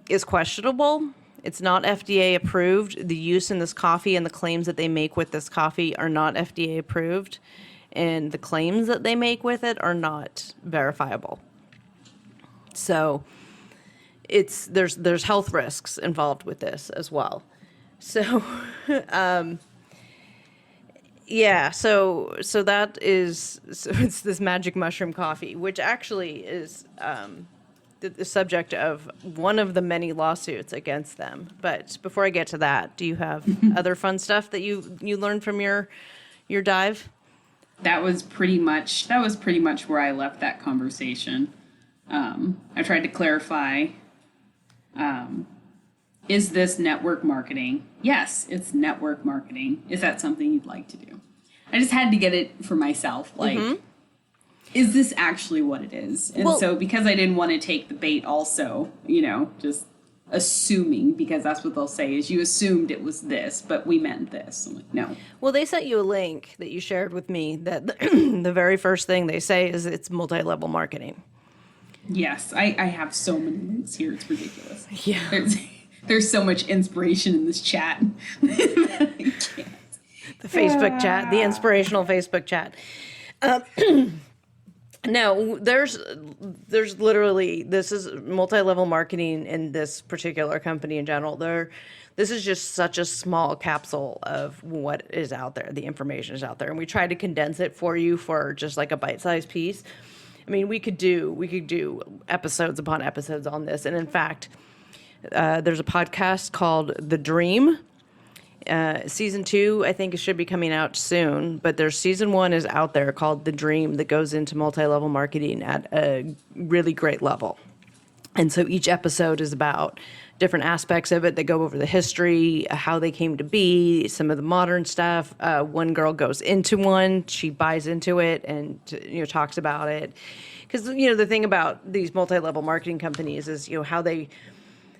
is questionable, It's not FDA approved. The use in this coffee and the claims that they make with this coffee are not FDA approved. And the claims that they make with it are not verifiable. So there's health risks involved with this as well. So, yeah, so that is, so it's this magic mushroom coffee, which actually is the subject of one of the many lawsuits against them. But before I get to that, do you have other fun stuff that you learned from your dive? That was pretty much where I left that conversation. I tried to clarify, is this network marketing? Yes, it's network marketing. Is that something you'd like to do? I just had to get it for myself. Like, is this actually what it is? And so because I didn't want to take the bait also, just assuming, because that's what they'll say is you assumed it was this, but we meant this. I'm like, no. Well, they sent you a link that you shared with me that the very first thing they say is it's multi-level marketing. Yes, I have so many links here. It's ridiculous. Yeah. There's so much inspiration in this chat. I can't. The Facebook chat, the inspirational Facebook chat. No, there's literally, this is multi-level marketing in this particular company in general. This is just such a small capsule of what is out there. The information is out there. And we tried to condense it for you for just like a bite-sized piece. I mean, we could do episodes upon episodes on this. And in fact, there's a podcast called The Dream. Season 2, I think it should be coming out soon, but there's season 1 is out there called The Dream that goes into multi-level marketing at a really great level. And so each episode is about different aspects of it that go over the history, how they came to be, some of the modern stuff. One girl goes into one, she buys into it and talks about it. Because the thing about these multi-level marketing companies is how they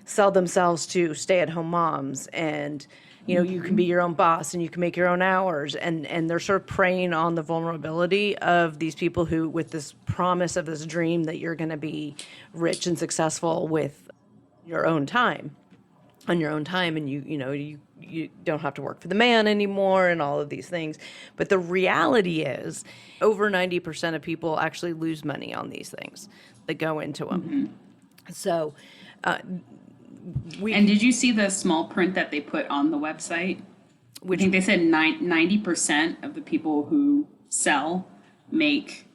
sell themselves to stay-at-home moms, and you can be your own boss and you can make your own hours, and they're sort of preying on the vulnerability of these people who, with this promise of this dream that you're going to be rich and successful with your own time, on your own time, and you don't have to work for the man anymore and all of these things. But the reality is over 90% of people actually lose money on these things that go into them. So and did you see the small print that they put on the website? I think they said 90% of the people who sell make,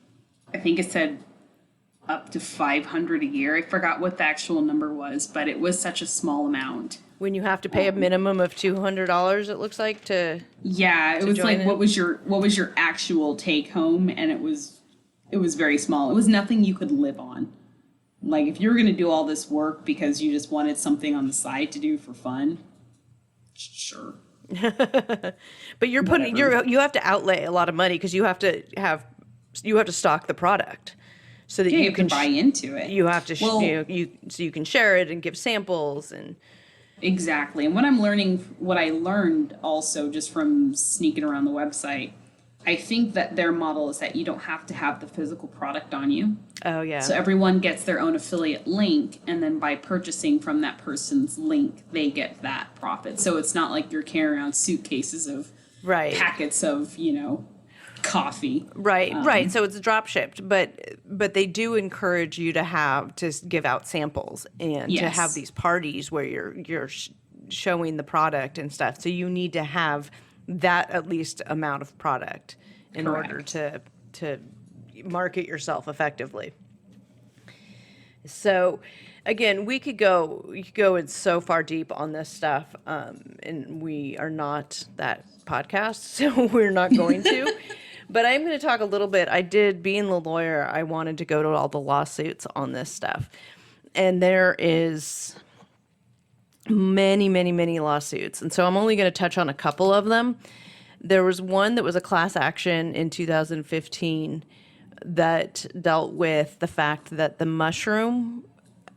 I think it said up to $500 a year. I forgot what the actual number was, but it was such a small amount. When you have to pay a minimum of $200, it looks like, to it was like, what was your actual take home, and it was very small. It was nothing you could live on. Like, if you were going to do all this work because you just wanted something on the side to do for fun, sure. But you have to outlay a lot of money because you have to stock the product so that you can buy into it. You have to so you can share it and give samples and. Exactly. And what I learned also just from sneaking around the website, I think that their model is that you don't have to have the physical product on you. Oh, yeah. So everyone gets their own affiliate link, and then by purchasing from that person's link, they get that profit. So it's not like you're carrying around suitcases of packets of, coffee. Right. So it's drop shipped, but they do encourage you to give out samples and to have these parties where you're showing the product and stuff. So you need to have that at least amount of product in order to market yourself effectively. So again, we could go in so far deep on this stuff, and we are not that podcast, so we're not going to. But I'm going to talk a little bit. Being the lawyer, I wanted to go to all the lawsuits on this stuff. And there is many, many, many lawsuits. And so I'm only going to touch on a couple of them. There was one that was a class action in 2015 that dealt with the fact that the mushroom,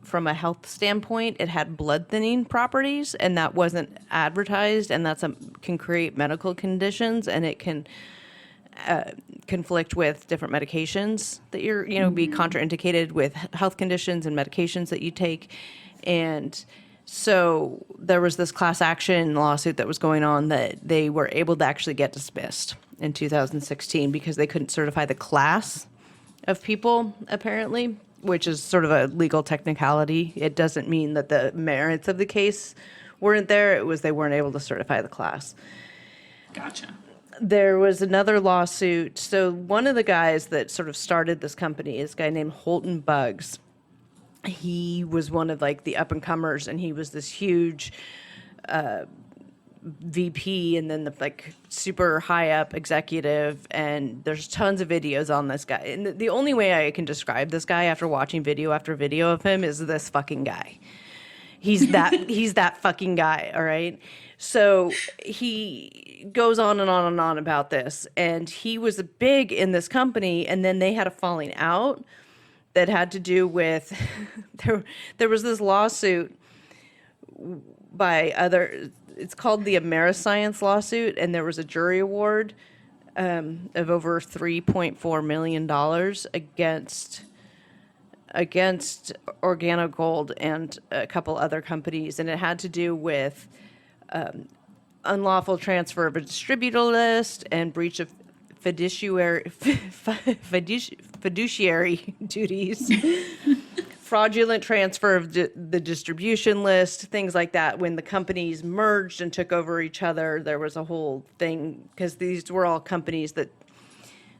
from a health standpoint, it had blood thinning properties, and that wasn't advertised, and can create medical conditions, and it can conflict with different medications that be contraindicated with health conditions and medications that you take. And So there was this class action lawsuit that was going on that they were able to actually get dismissed in 2016 because they couldn't certify the class of people, apparently, which is sort of a legal technicality. It doesn't mean that the merits of the case weren't there. It was they weren't able to certify the class. Gotcha. There was another lawsuit. So one of the guys that sort of started this company is a guy named Holton Buggs. He was one of like the up and comers, and he was this huge VP and then the like super high up executive. And there's tons of videos on this guy. And the only way I can describe this guy after watching video after video of him is this fucking guy. He's that fucking guy. All right. So he goes on and on and on about this. And he was big in this company. And then they had a falling out that had to do with there was this lawsuit by it's called the Ameriscience lawsuit, and there was a jury award of over $3.4 million against OrganoGold and a couple other companies, and it had to do with unlawful transfer of a distributor list and breach of fiduciary duties, fraudulent transfer of the distribution list, things like that. When the companies merged and took over each other, there was a whole thing because these were all companies that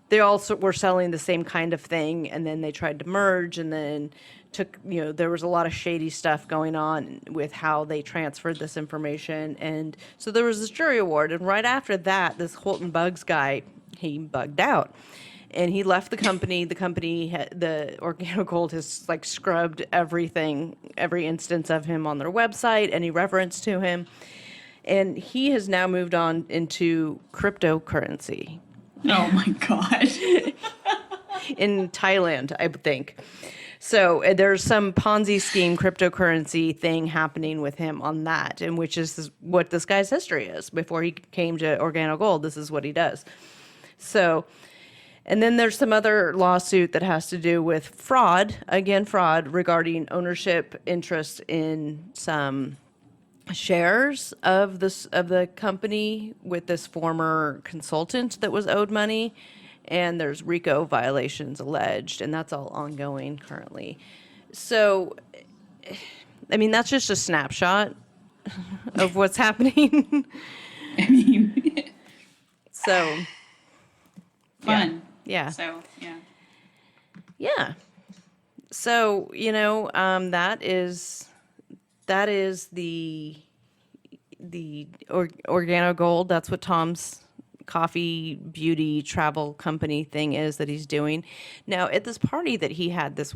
they also were selling the same kind of thing, and then they tried to merge, and then there was a lot of shady stuff going on with how they transferred this information. And so there was this jury award, and right after that, this Holton Buggs guy, he bugged out and he left the company. The OrganoGold has like scrubbed everything, every instance of him on their website, any reference to him. And he has now moved on into cryptocurrency. Oh my God. In Thailand, I think. So there's some Ponzi scheme cryptocurrency thing happening with him on that, and which is what this guy's history is. Before he came to OrganoGold, this is what he does. So, and then there's some other lawsuit that has to do with fraud regarding ownership interest in some shares of the company with this former consultant that was owed money. And there's RICO violations alleged, and that's all ongoing currently. So, I mean, that's just a snapshot of what's happening. I mean, so fun. Yeah. So, yeah. Yeah. So, that is the OrganoGold. That's what Tom's coffee beauty travel company thing is that he's doing. Now, at this party that he had this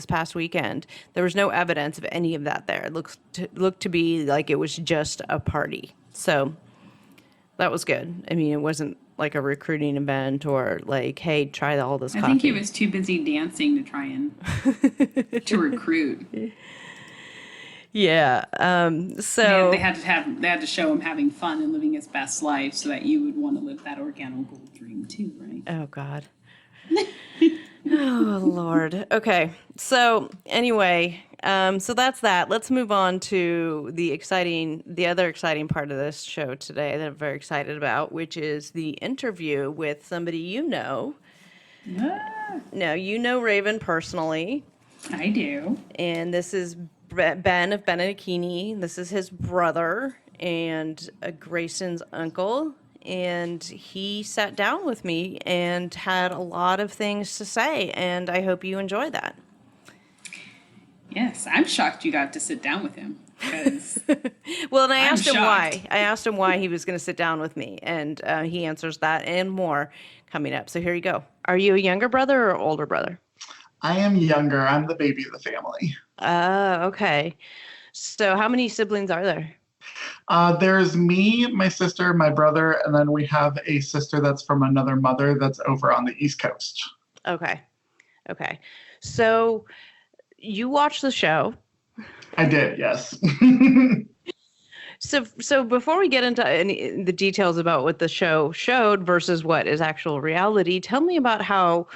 past weekend, there was no evidence of any of that there. It looked to be like it was just a party. So that was good. I mean, it wasn't like a recruiting event or like, hey, try all this coffee. I think he was too busy dancing to try and to recruit. Yeah. So they had to show him having fun and living his best life so that you would want to live that OrganoGold dream too, right? Oh God. Oh Lord. Okay. So anyway, so that's that. Let's move on to the other exciting part of this show today that I'm very excited about, which is the interview with somebody you know. Now, you know Raven personally. I do. And this is Ben of Benedictini. This is his brother and Grayson's uncle. And he sat down with me and had a lot of things to say. And I hope you enjoy that. Yes, I'm shocked you got to sit down with him. Well, and I asked him why. I asked him why he was going to sit down with me. And he answers that and more coming up. So here you go. Are you a younger brother or older brother? I am younger. I'm the baby of the family. Okay. So how many siblings are there? There's me, my sister, my brother, and then we have a sister that's from another mother that's over on the East Coast. Okay. So you watched the show. I did, yes. So before we get into the details about what the show showed versus what is actual reality, tell me about how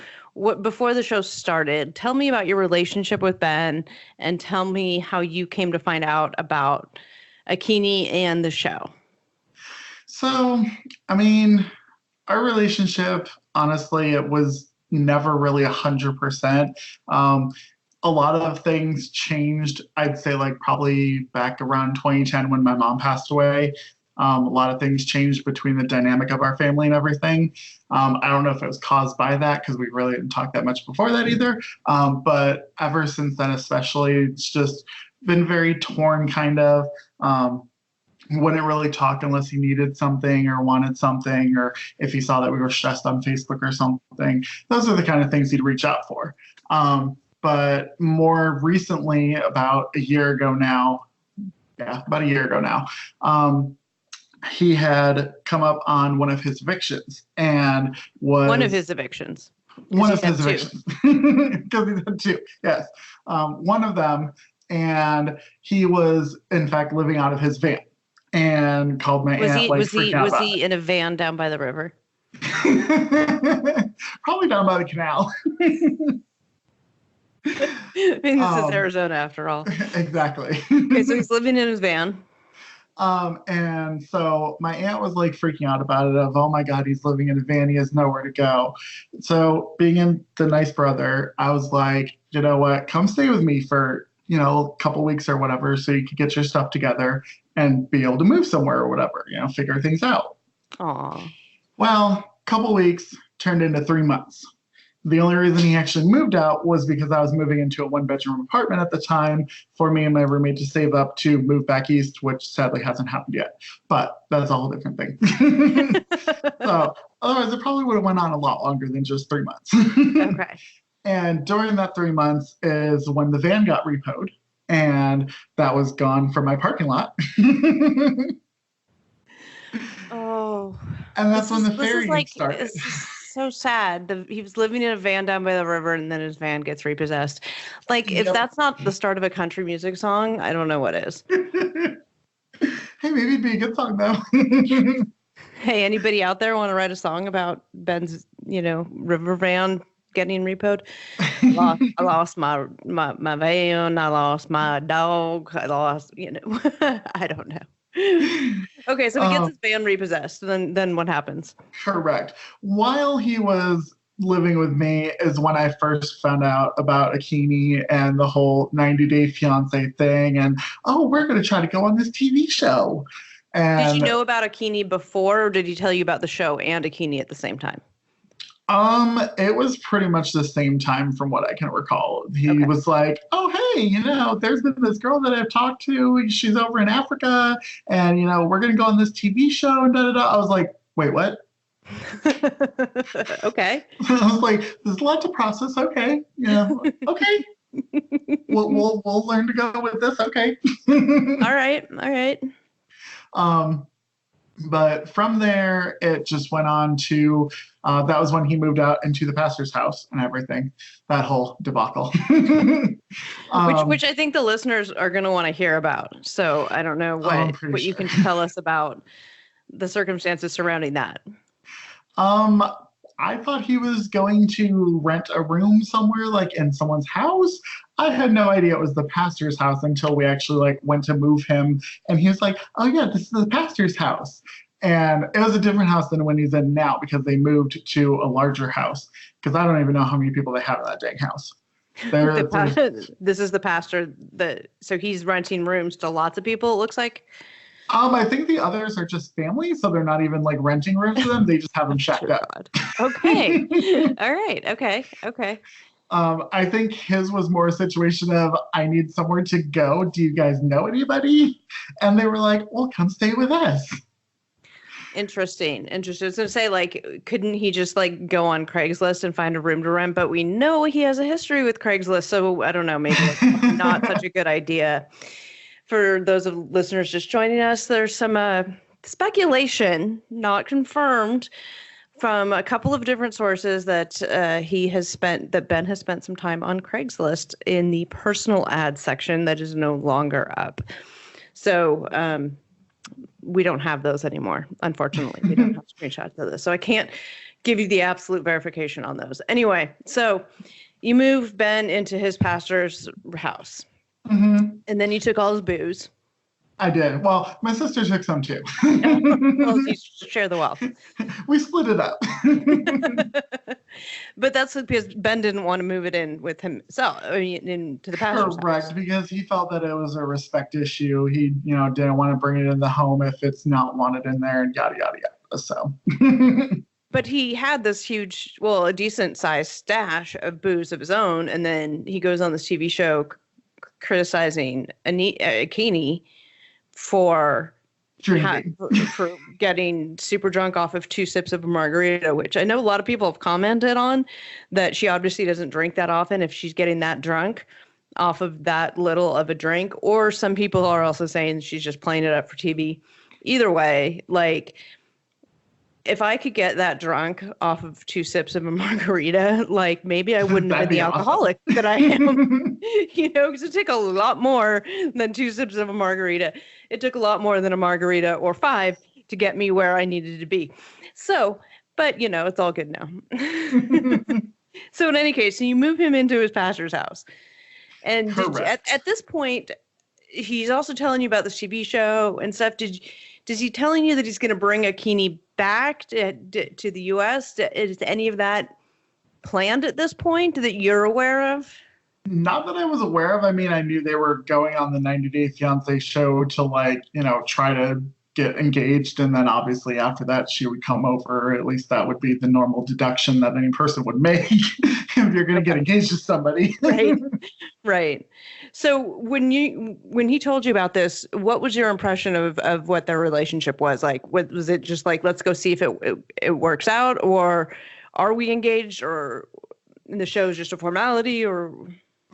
before the show started, tell me about your relationship with Ben and tell me how you came to find out about Akini and the show. So, I mean, our relationship, honestly, it was never really 100%. A lot of things changed, I'd say, like probably back around 2010 when my mom passed away. A lot of things changed between the dynamic of our family and everything. I don't know if it was caused by that because we really didn't talk that much before that either. But ever since then, especially, it's just been very torn, kind of. Wouldn't really talk unless he needed something or wanted something, or if he saw that we were stressed on Facebook or something. Those are the kind of things he'd reach out for. But more recently, about a year ago now, he had come up on one of his evictions and was one of his evictions. One of his evictions. Because he had two, yes. One of them, and he was in fact living out of his van and called my aunt. Was he in a van down by the river? Probably down by the canal. I mean, this is Arizona after all. Exactly. Okay, so he's living in his van. And so my aunt was like freaking out about it of, oh my God, he's living in a van. He has nowhere to go. So being the nice brother, I was like, you know what, come stay with me for, a couple weeks or whatever, so you could get your stuff together and be able to move somewhere or whatever, figure things out. Aw. Well, a couple weeks turned into 3 months. The only reason he actually moved out was because I was moving into a 1-bedroom apartment at the time for me and my roommate to save up to move back east, which sadly hasn't happened yet. But that's a whole different thing. So otherwise, it probably would have went on a lot longer than just 3 months. Okay. And during that 3 months is when the van got repoed, and that was gone from my parking lot. Oh. And that's when the ferrying started. It's so sad. He was living in a van down by the river, and then his van gets repossessed. Like, if that's not the start of a country music song, I don't know what is. Hey, maybe it'd be a good song, though. Hey, anybody out there want to write a song about Ben's, river van getting repoed? I lost my van. I lost my dog. I lost, I don't know. Okay, so he gets his van repossessed. Then what happens? Correct. While he was living with me is when I first found out about Akini and the whole 90-Day Fiance thing. And, we're going to try to go on this TV show. And did you know about Akini before, or did he tell you about the show and Akini at the same time? It was pretty much the same time from what I can recall. He was like, oh, hey, there's been this girl that I've talked to. She's over in Africa, and, we're going to go on this TV show and da-da-da. I was like, wait, what? Okay. I was like, there's a lot to process. Okay. Okay. We'll learn to go with this. Okay. All right. But from there, it just went on to, that was when he moved out into the pastor's house and everything, that whole debacle. Which I think the listeners are going to want to hear about. So I don't know what you can tell us about the circumstances surrounding that. I thought he was going to rent a room somewhere, like in someone's house. I had no idea it was the pastor's house until we actually went to move him. And he was like, oh yeah, this is the pastor's house. And it was a different house than when he's in now because they moved to a larger house. Because I don't even know how many people they have in that dang house. This is the pastor so he's renting rooms to lots of people, it looks like. I think the others are just family, so they're not even renting rooms for them. They just have them shacked up. Okay. All right. Okay. I think his was more a situation of, I need somewhere to go. Do you guys know anybody? And they were like, well, come stay with us. Interesting. I was going to say, couldn't he just go on Craigslist and find a room to rent? But we know he has a history with Craigslist, so I don't know, maybe it's not such a good idea. For those of listeners just joining us, there's some speculation, not confirmed, from a couple of different sources that Ben has spent some time on Craigslist in the personal ad section that is no longer up. So we don't have those anymore. Unfortunately, we don't have screenshots of this. So I can't give you the absolute verification on those. Anyway, so you move Ben into his pastor's house, and then you took all his booze. I did. Well, my sister took some too. Well, you share the wealth. We split it up. But that's because Ben didn't want to move it in with himself, into the pastor's Correct, house. because he felt that it was a respect issue. He, didn't want to bring it in the home if it's not wanted in there, and yada yada yada. So. But he had this huge, a decent sized stash of booze of his own, and then he goes on this TV show criticizing Keeney for for getting super drunk off of 2 sips of a margarita, which I know a lot of people have commented on, that she obviously doesn't drink that often if she's getting that drunk off of that little of a drink. Or some people are also saying she's just playing it up for TV. Either way, like, if I could get that drunk off of 2 sips of a margarita, like, maybe I wouldn't have been the alcoholic that I am, because it took a lot more than 2 sips of a margarita. It took a lot more than a margarita or 5 to get me where I needed to be. So, but it's all good now. So in any case, so you move him into his pastor's house. And at this point, he's also telling you about the TV show and stuff. Is he telling you that he's going to bring Akini back to the U.S.? Is any of that planned at this point that you're aware of? Not that I was aware of. I mean, I knew they were going on the 90 Day Fiancé show to try to get engaged. And then obviously after that, she would come over. At least that would be the normal deduction that any person would make if you're going to get engaged to somebody. Right. So when he told you about this, what was your impression of what their relationship was like? Was it just like, let's go see if it works out, or are we engaged, or the show is just a formality, or?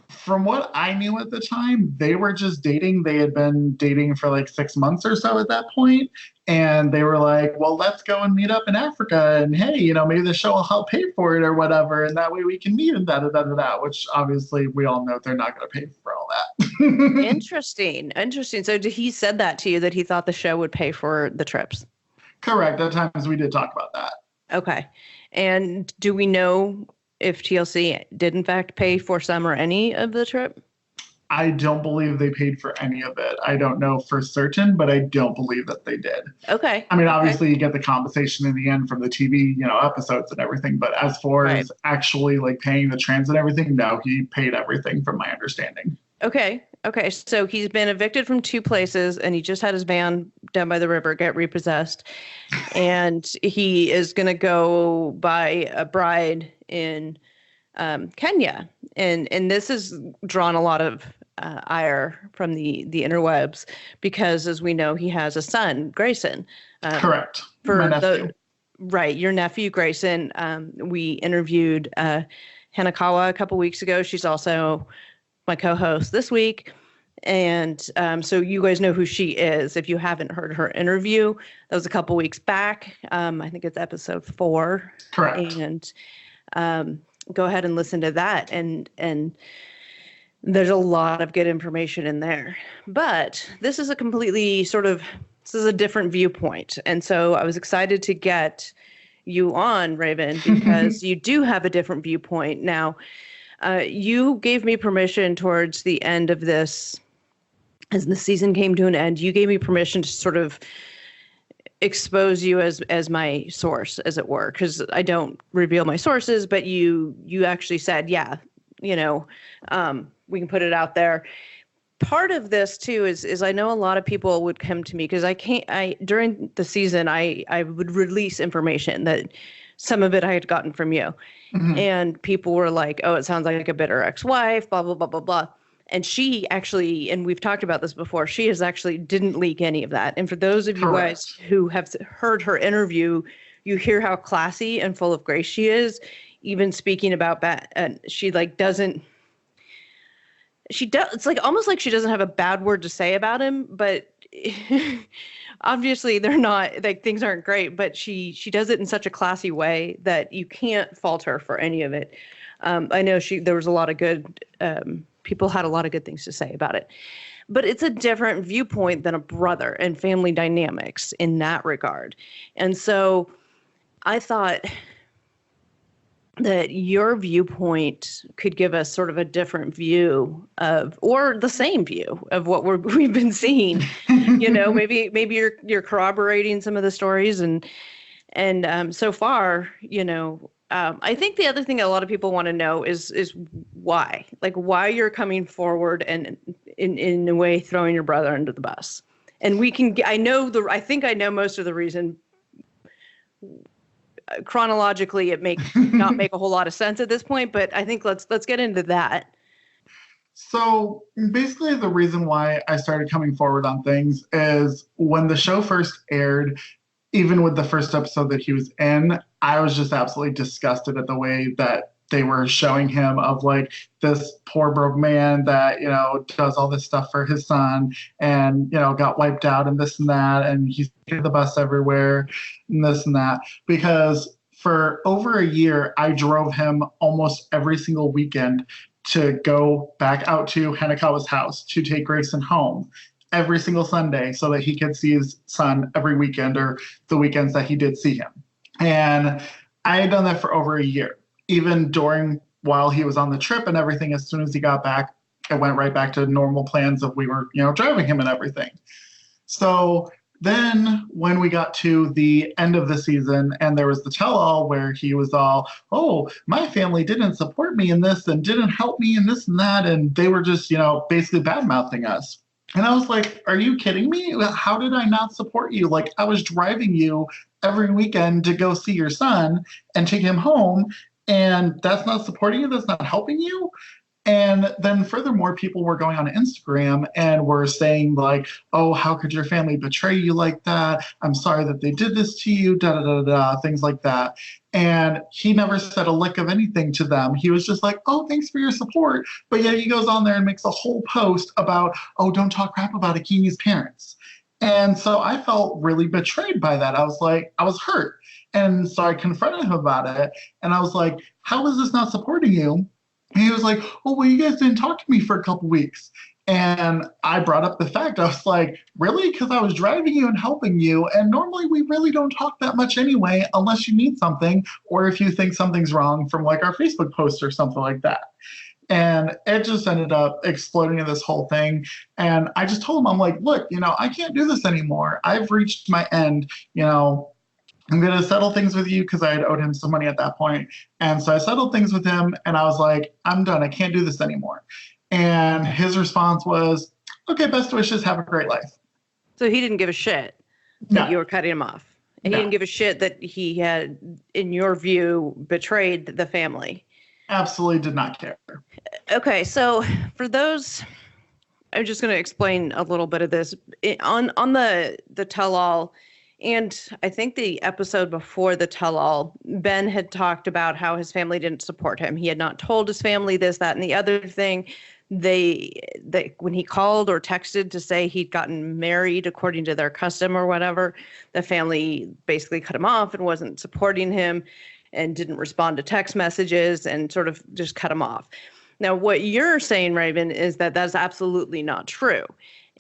From what I knew at the time, they were just dating. They had been dating for like 6 months or so at that point. And they were like, well, let's go and meet up in Africa. And hey, maybe the show will help pay for it or whatever. And that way we can meet and da-da-da-da-da, which obviously we all know they're not going to pay for all that. Interesting. So he said that to you, that he thought the show would pay for the trips? Correct. At times we did talk about that. Okay. And do we know if TLC did in fact pay for some or any of the trip? I don't believe they paid for any of it. I don't know for certain, but I don't believe that they did. Okay. I mean, obviously you get the compensation in the end from the TV, episodes and everything. But as far as actually like paying the trans and everything, no, he paid everything from my understanding. Okay. So he's been evicted from 2 places, and he just had his van down by the river get repossessed. And he is going to go buy a bride in Kenya. And this has drawn a lot of ire from the interwebs, because, as we know, he has a son, Grayson. Correct. For my nephew. Your nephew, Grayson. We interviewed Hanakawa a couple weeks ago. She's also my co-host this week. And so you guys know who she is. If you haven't heard her interview, that was a couple weeks back. I think it's episode 4. Correct. And go ahead and listen to that. And there's a lot of good information in there. But this is a completely this is a different viewpoint. And so I was excited to get you on, Raven, because you do have a different viewpoint. Now, you gave me permission towards the end of this, as the season came to an end, you gave me permission to sort of expose you as my source, as it were, because I don't reveal my sources, but you actually said, we can put it out there. Part of this too is I know a lot of people would come to me, because during the season I would release information that some of it I had gotten from you. Mm-hmm. And people were like, oh, it sounds like a bitter ex-wife, blah, blah, blah, blah, blah. And she actually, and we've talked about this before, she didn't leak any of that. And for those of you guys who have heard her interview, you hear how classy and full of grace she is, even speaking about it's like almost like she doesn't have a bad word to say about him, but obviously they're not, like, things aren't great, but she does it in such a classy way that you can't fault her for any of it. I know there was a lot of good, people had a lot of good things to say about it, but it's a different viewpoint than a brother and family dynamics in that regard. And so I thought, that your viewpoint could give us sort of a different view of, or the same view of what we've been seeing. Maybe you're corroborating some of the stories, and so far, I think the other thing a lot of people want to know is why, like why you're coming forward and in a way throwing your brother under the bus. And I think I know most of the reason. Chronologically, it may not make a whole lot of sense at this point, but I think let's get into that. So basically, the reason why I started coming forward on things is when the show first aired, even with the first episode that he was in, I was just absolutely disgusted at the way that they were showing him of like this poor broke man that, does all this stuff for his son and, got wiped out and this and that. And he's taking the bus everywhere and this and that. Because for over a year, I drove him almost every single weekend to go back out to Hanakawa's house to take Grayson home every single Sunday so that he could see his son every weekend or the weekends that he did see him. And I had done that for over a year. Even while he was on the trip and everything, as soon as he got back, it went right back to normal plans of we were, driving him and everything. So then when we got to the end of the season and there was the tell-all where he was all, oh, my family didn't support me in this and didn't help me in this and that. And they were just, basically bad-mouthing us. And I was like, are you kidding me? How did I not support you? Like, I was driving you every weekend to go see your son and take him home. And that's not supporting you. That's not helping you. And then furthermore, people were going on Instagram and were saying like, oh, how could your family betray you like that? I'm sorry that they did this to you, things like that. And he never said a lick of anything to them. He was just like, oh, thanks for your support. But yet he goes on there and makes a whole post about, oh, don't talk crap about Akini's parents. And so I felt really betrayed by that. I was hurt. And so I confronted him about it. And I was like, how is this not supporting you? And he was like, oh, well, you guys didn't talk to me for a couple weeks. And I brought up the fact. I was like, really? Because I was driving you and helping you. And normally we really don't talk that much anyway, unless you need something or if you think something's wrong from like our Facebook post or something like that. And it just ended up exploding in this whole thing. And I just told him, I'm like, look, I can't do this anymore. I've reached my end, I'm going to settle things with you because I had owed him some money at that point. And so I settled things with him and I was like, I'm done. I can't do this anymore. And his response was, okay, best wishes. Have a great life. So he didn't give a shit that you were cutting him off. And he didn't give a shit that he had, in your view, betrayed the family. Absolutely did not care. Okay. So for those, I'm just going to explain a little bit of this. On the tell-all, and I think the episode before the tell-all, Ben had talked about how his family didn't support him. He had not told his family this, that, and the other thing. They when he called or texted to say he'd gotten married according to their custom or whatever, the family basically cut him off and wasn't supporting him and didn't respond to text messages and sort of just cut him off. Now, what you're saying, Raven, is that that's absolutely not true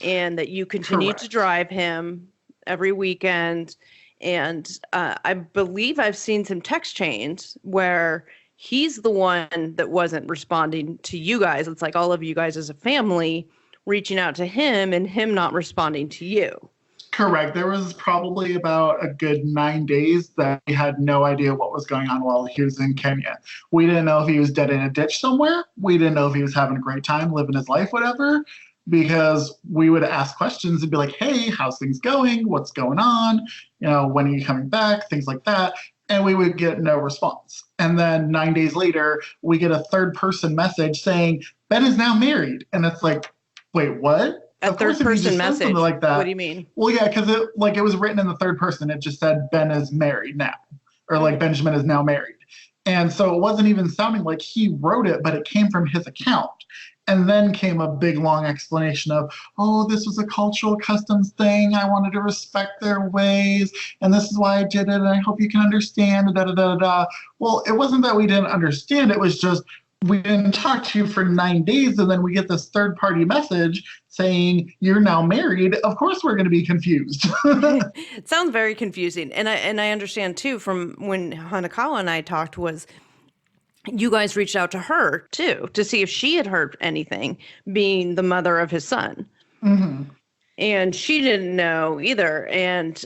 and that you continue to drive him every weekend. And I believe I've seen some text chains where he's the one that wasn't responding to you guys. It's like all of you guys as a family reaching out to him and him not responding to you. Correct. There was probably about a good 9 days that we had no idea what was going on while he was in Kenya. We didn't know if he was dead in a ditch somewhere. We didn't know if he was having a great time living his life, whatever. Because we would ask questions and be like, hey, how's things going? What's going on? When are you coming back? Things like that. And we would get no response. And then 9 days later, we get a third person message saying, Ben is now married. And it's like, wait, what? A third person message? Like that, what do you mean? Well, yeah, because it was written in the third person. It just said Ben is married now. Or like Benjamin is now married. And so it wasn't even sounding like he wrote it, but it came from his account. And then came a big, long explanation of, oh, this was a cultural customs thing. I wanted to respect their ways. And this is why I did it. And I hope you can understand. Well, it wasn't that we didn't understand. It was just we didn't talk to you for 9 days. And then we get this third-party message saying you're now married. Of course, we're going to be confused. It sounds very confusing. And I understand, too, from when Hanakawa and I talked was you guys reached out to her too to see if she had heard anything, being the mother of his son. Mm-hmm. And she didn't know either. And,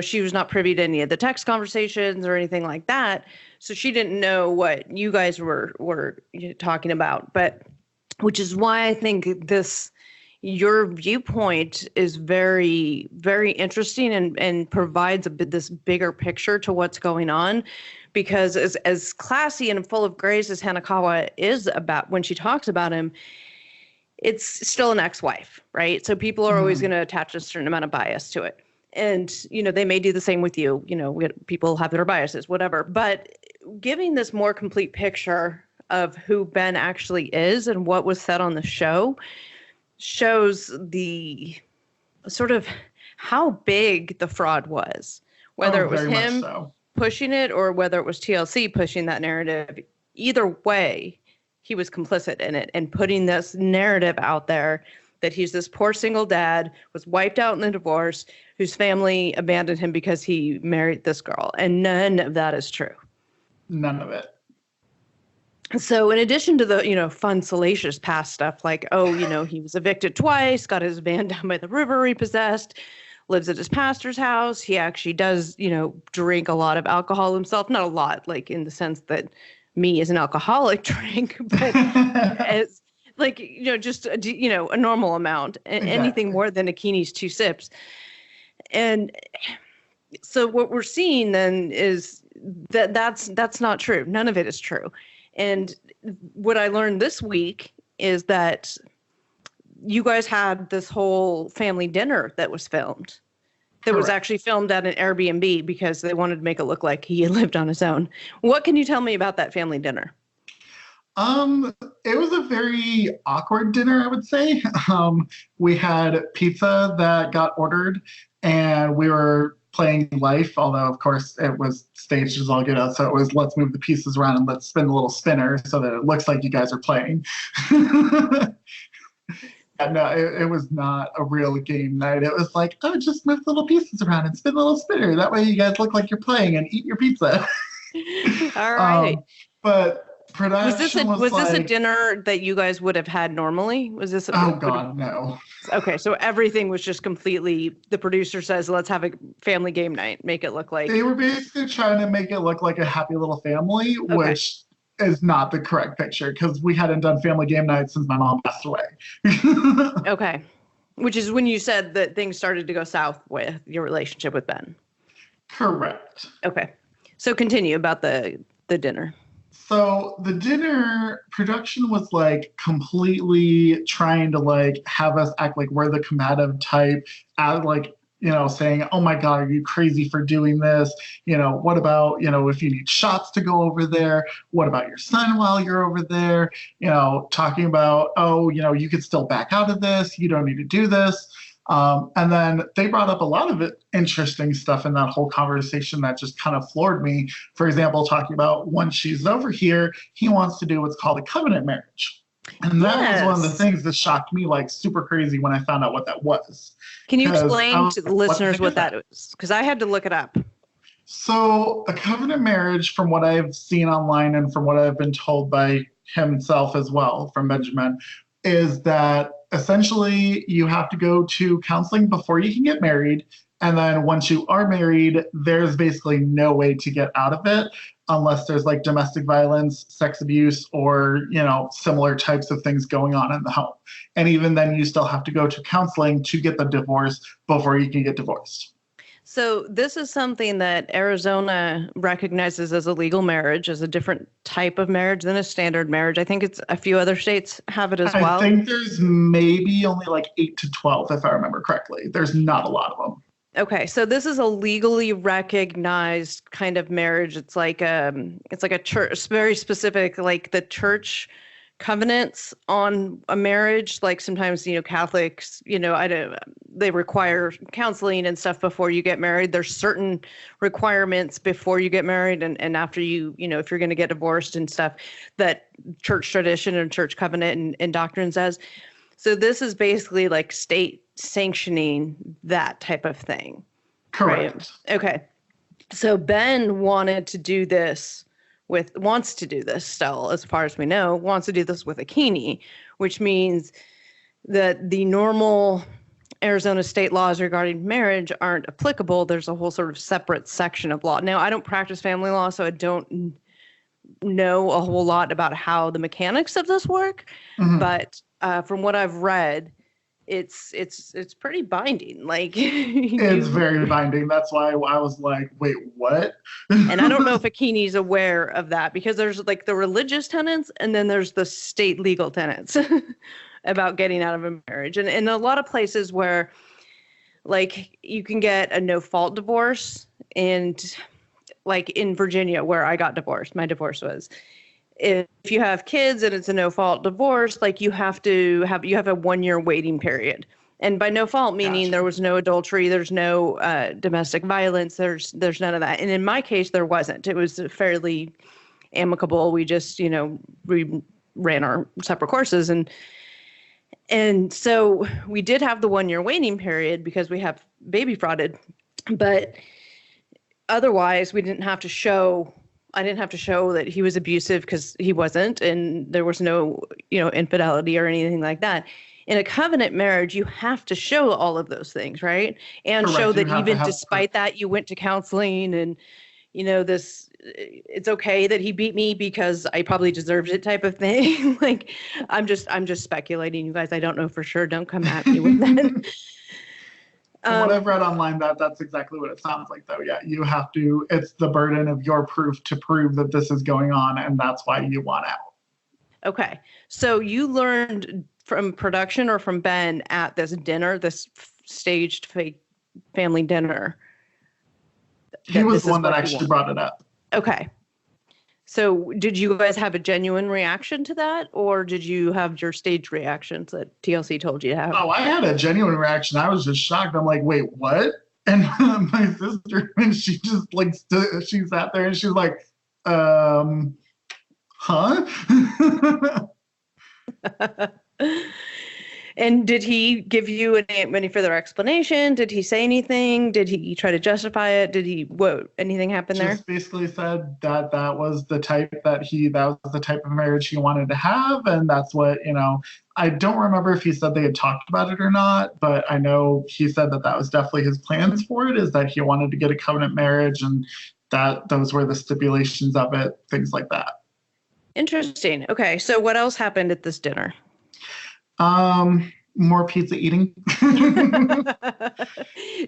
she was not privy to any of the text conversations or anything like that. So she didn't know what you guys were talking about. But which is why I think your viewpoint is very, very interesting and provides this bigger picture to what's going on. Because as classy and full of grace as Hanakawa is about when she talks about him, it's still an ex-wife, right? So people are always going to attach a certain amount of bias to it. And, they may do the same with you. People have their biases, whatever. But giving this more complete picture of who Ben actually is and what was said on the show shows the sort of how big the fraud was, whether it was him pushing it or whether it was TLC pushing that narrative. Either way, he was complicit in it and putting this narrative out there that he's this poor single dad, was wiped out in the divorce, whose family abandoned him because he married this girl. And none of that is true. None of it. So in addition to the, fun, salacious past stuff like, he was evicted twice, got his van down by the river repossessed, lives at his pastor's house. He actually does, drink a lot of alcohol himself. Not a lot, like in the sense that me as an alcoholic drink, but as just, a normal amount. Exactly. Anything more than Akini's 2 sips. And so what we're seeing then is that's not true. None of it is true. And what I learned this week is that you guys had this whole family dinner that was filmed. That was actually filmed at an Airbnb because they wanted to make it look like he lived on his own. What can you tell me about that family dinner? It was a very awkward dinner, I would say. We had pizza that got ordered and we were playing life, although of course it was staged as all get out. So it was, let's move the pieces around and let's spin the little spinner so that it looks like you guys are playing. No, it was not a real game night. It was like, just move little pieces around and spin a little spinner. That way you guys look like you're playing and eat your pizza. All right. But production was this a dinner that you guys would have had normally? Was this? God, no. Okay, so everything was just completely. The producer says, "Let's have a family game night. Make it look like." They were basically trying to make it look like a happy little family, which is not the correct picture because we hadn't done family game night since my mom passed away. Okay. Which is when you said that things started to go south with your relationship with Ben. Correct. Okay. So continue about the dinner. So the dinner production was completely trying to have us act like we're the combative type, saying, oh my God, are you crazy for doing this? What about, if you need shots to go over there? What about your son while you're over there? Talking about, you could still back out of this. You don't need to do this. And then they brought up a lot of interesting stuff in that whole conversation that just kind of floored me. For example, talking about once she's over here, he wants to do what's called a covenant marriage. And that was one of the things that shocked me super crazy when I found out what that was. Can you explain to the listeners what that is? Because I had to look it up. So a covenant marriage, from what I've seen online and from what I've been told by himself as well, from Benjamin, is that essentially you have to go to counseling before you can get married. And then once you are married, there's basically no way to get out of it unless there's domestic violence, sex abuse, or, similar types of things going on in the home. And even then you still have to go to counseling to get the divorce before you can get divorced. So this is something that Arizona recognizes as a legal marriage, as a different type of marriage than a standard marriage. I think it's a few other states have it as well. I think there's maybe only 8 to 12, if I remember correctly. There's not a lot of them. Okay, so this is a legally recognized kind of marriage. It's like a church, very specific, the church covenants on a marriage. Sometimes, Catholics, they require counseling and stuff before you get married. There's certain requirements before you get married and after you, if you're going to get divorced and stuff, that church tradition and church covenant and doctrine says. So this is basically state sanctioning that type of thing. Correct. Right? Okay. So Ben wanted to do this wants to do this still, as far as we know, wants to do this with Akini, which means that the normal Arizona state laws regarding marriage aren't applicable. There's a whole sort of separate section of law. Now, I don't practice family law, so I don't know a whole lot about how the mechanics of this work, but from what I've read, it's pretty binding. Like it's very binding. That's why I was like, wait, what? And I don't know if Akini's aware of that, because there's like the religious tenets and then there's the state legal tenets about getting out of a marriage. And in a lot of places where like you can get a no fault divorce, and like in Virginia where I got divorced, my divorce was, if you have kids and it's a no fault divorce, like you have a 1 year waiting period. And by no fault, meaning there was no adultery, there's no domestic violence, there's none of that. And in my case, there wasn't. It was fairly amicable. We just, we ran our separate courses. And so we did have the 1 year waiting period because we have baby frauded. But otherwise, I didn't have to show that he was abusive, because he wasn't. And there was no, infidelity or anything like that. In a covenant marriage, you have to show all of those things, right? And Correct. Show that even despite that, you went to counseling, and, it's okay that he beat me because I probably deserved it type of thing. Like, I'm just speculating, you guys. I don't know for sure. Don't come at me with that. What I've read online, that's exactly what it sounds like, though. Yeah, you have to, it's the burden of your proof to prove that this is going on, and that's why you want out. Okay. So you learned from production or from Ben at this dinner, this staged fake family dinner? He was the one that actually brought it up. Okay. So did you guys have a genuine reaction to that, or did you have your staged reactions that TLC told you to have? Oh, I had a genuine reaction. I was just shocked. I'm like, wait, what? And my sister, and she just like she sat there and she was like, huh? And did he give you any further explanation? Did he say anything? Did he try to justify it? Anything happen there? Just basically said that was the type of marriage he wanted to have, and that's what, I don't remember if he said they had talked about it or not, but I know he said that was definitely his plans for it, is that he wanted to get a covenant marriage, and that those were the stipulations of it, things like that. Interesting. Okay, so what else happened at this dinner? More pizza eating. Did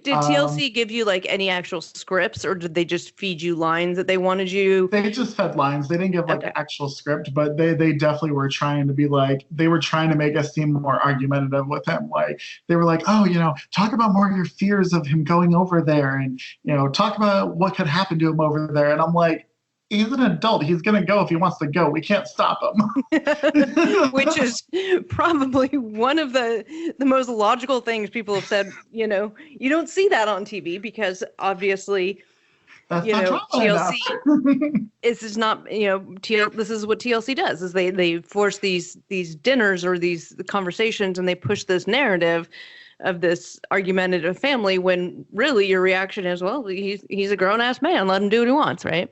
TLC give you like any actual scripts, or did they just feed you lines that they wanted you? They just fed lines. They didn't give like an actual script, but they definitely were trying to be like, they were trying to make us seem more argumentative with him. Like they were like, oh, talk about more of your fears of him going over there, and, talk about what could happen to him over there. And I'm like, he's an adult. He's going to go if he wants to go. We can't stop him. Which is probably one of the most logical things people have said. You don't see that on TV because obviously, that's not TLC this is not, this is what TLC does, is they force these dinners or these conversations, and they push this narrative of this argumentative family when really your reaction is, well, he's a grown-ass man. Let him do what he wants, right?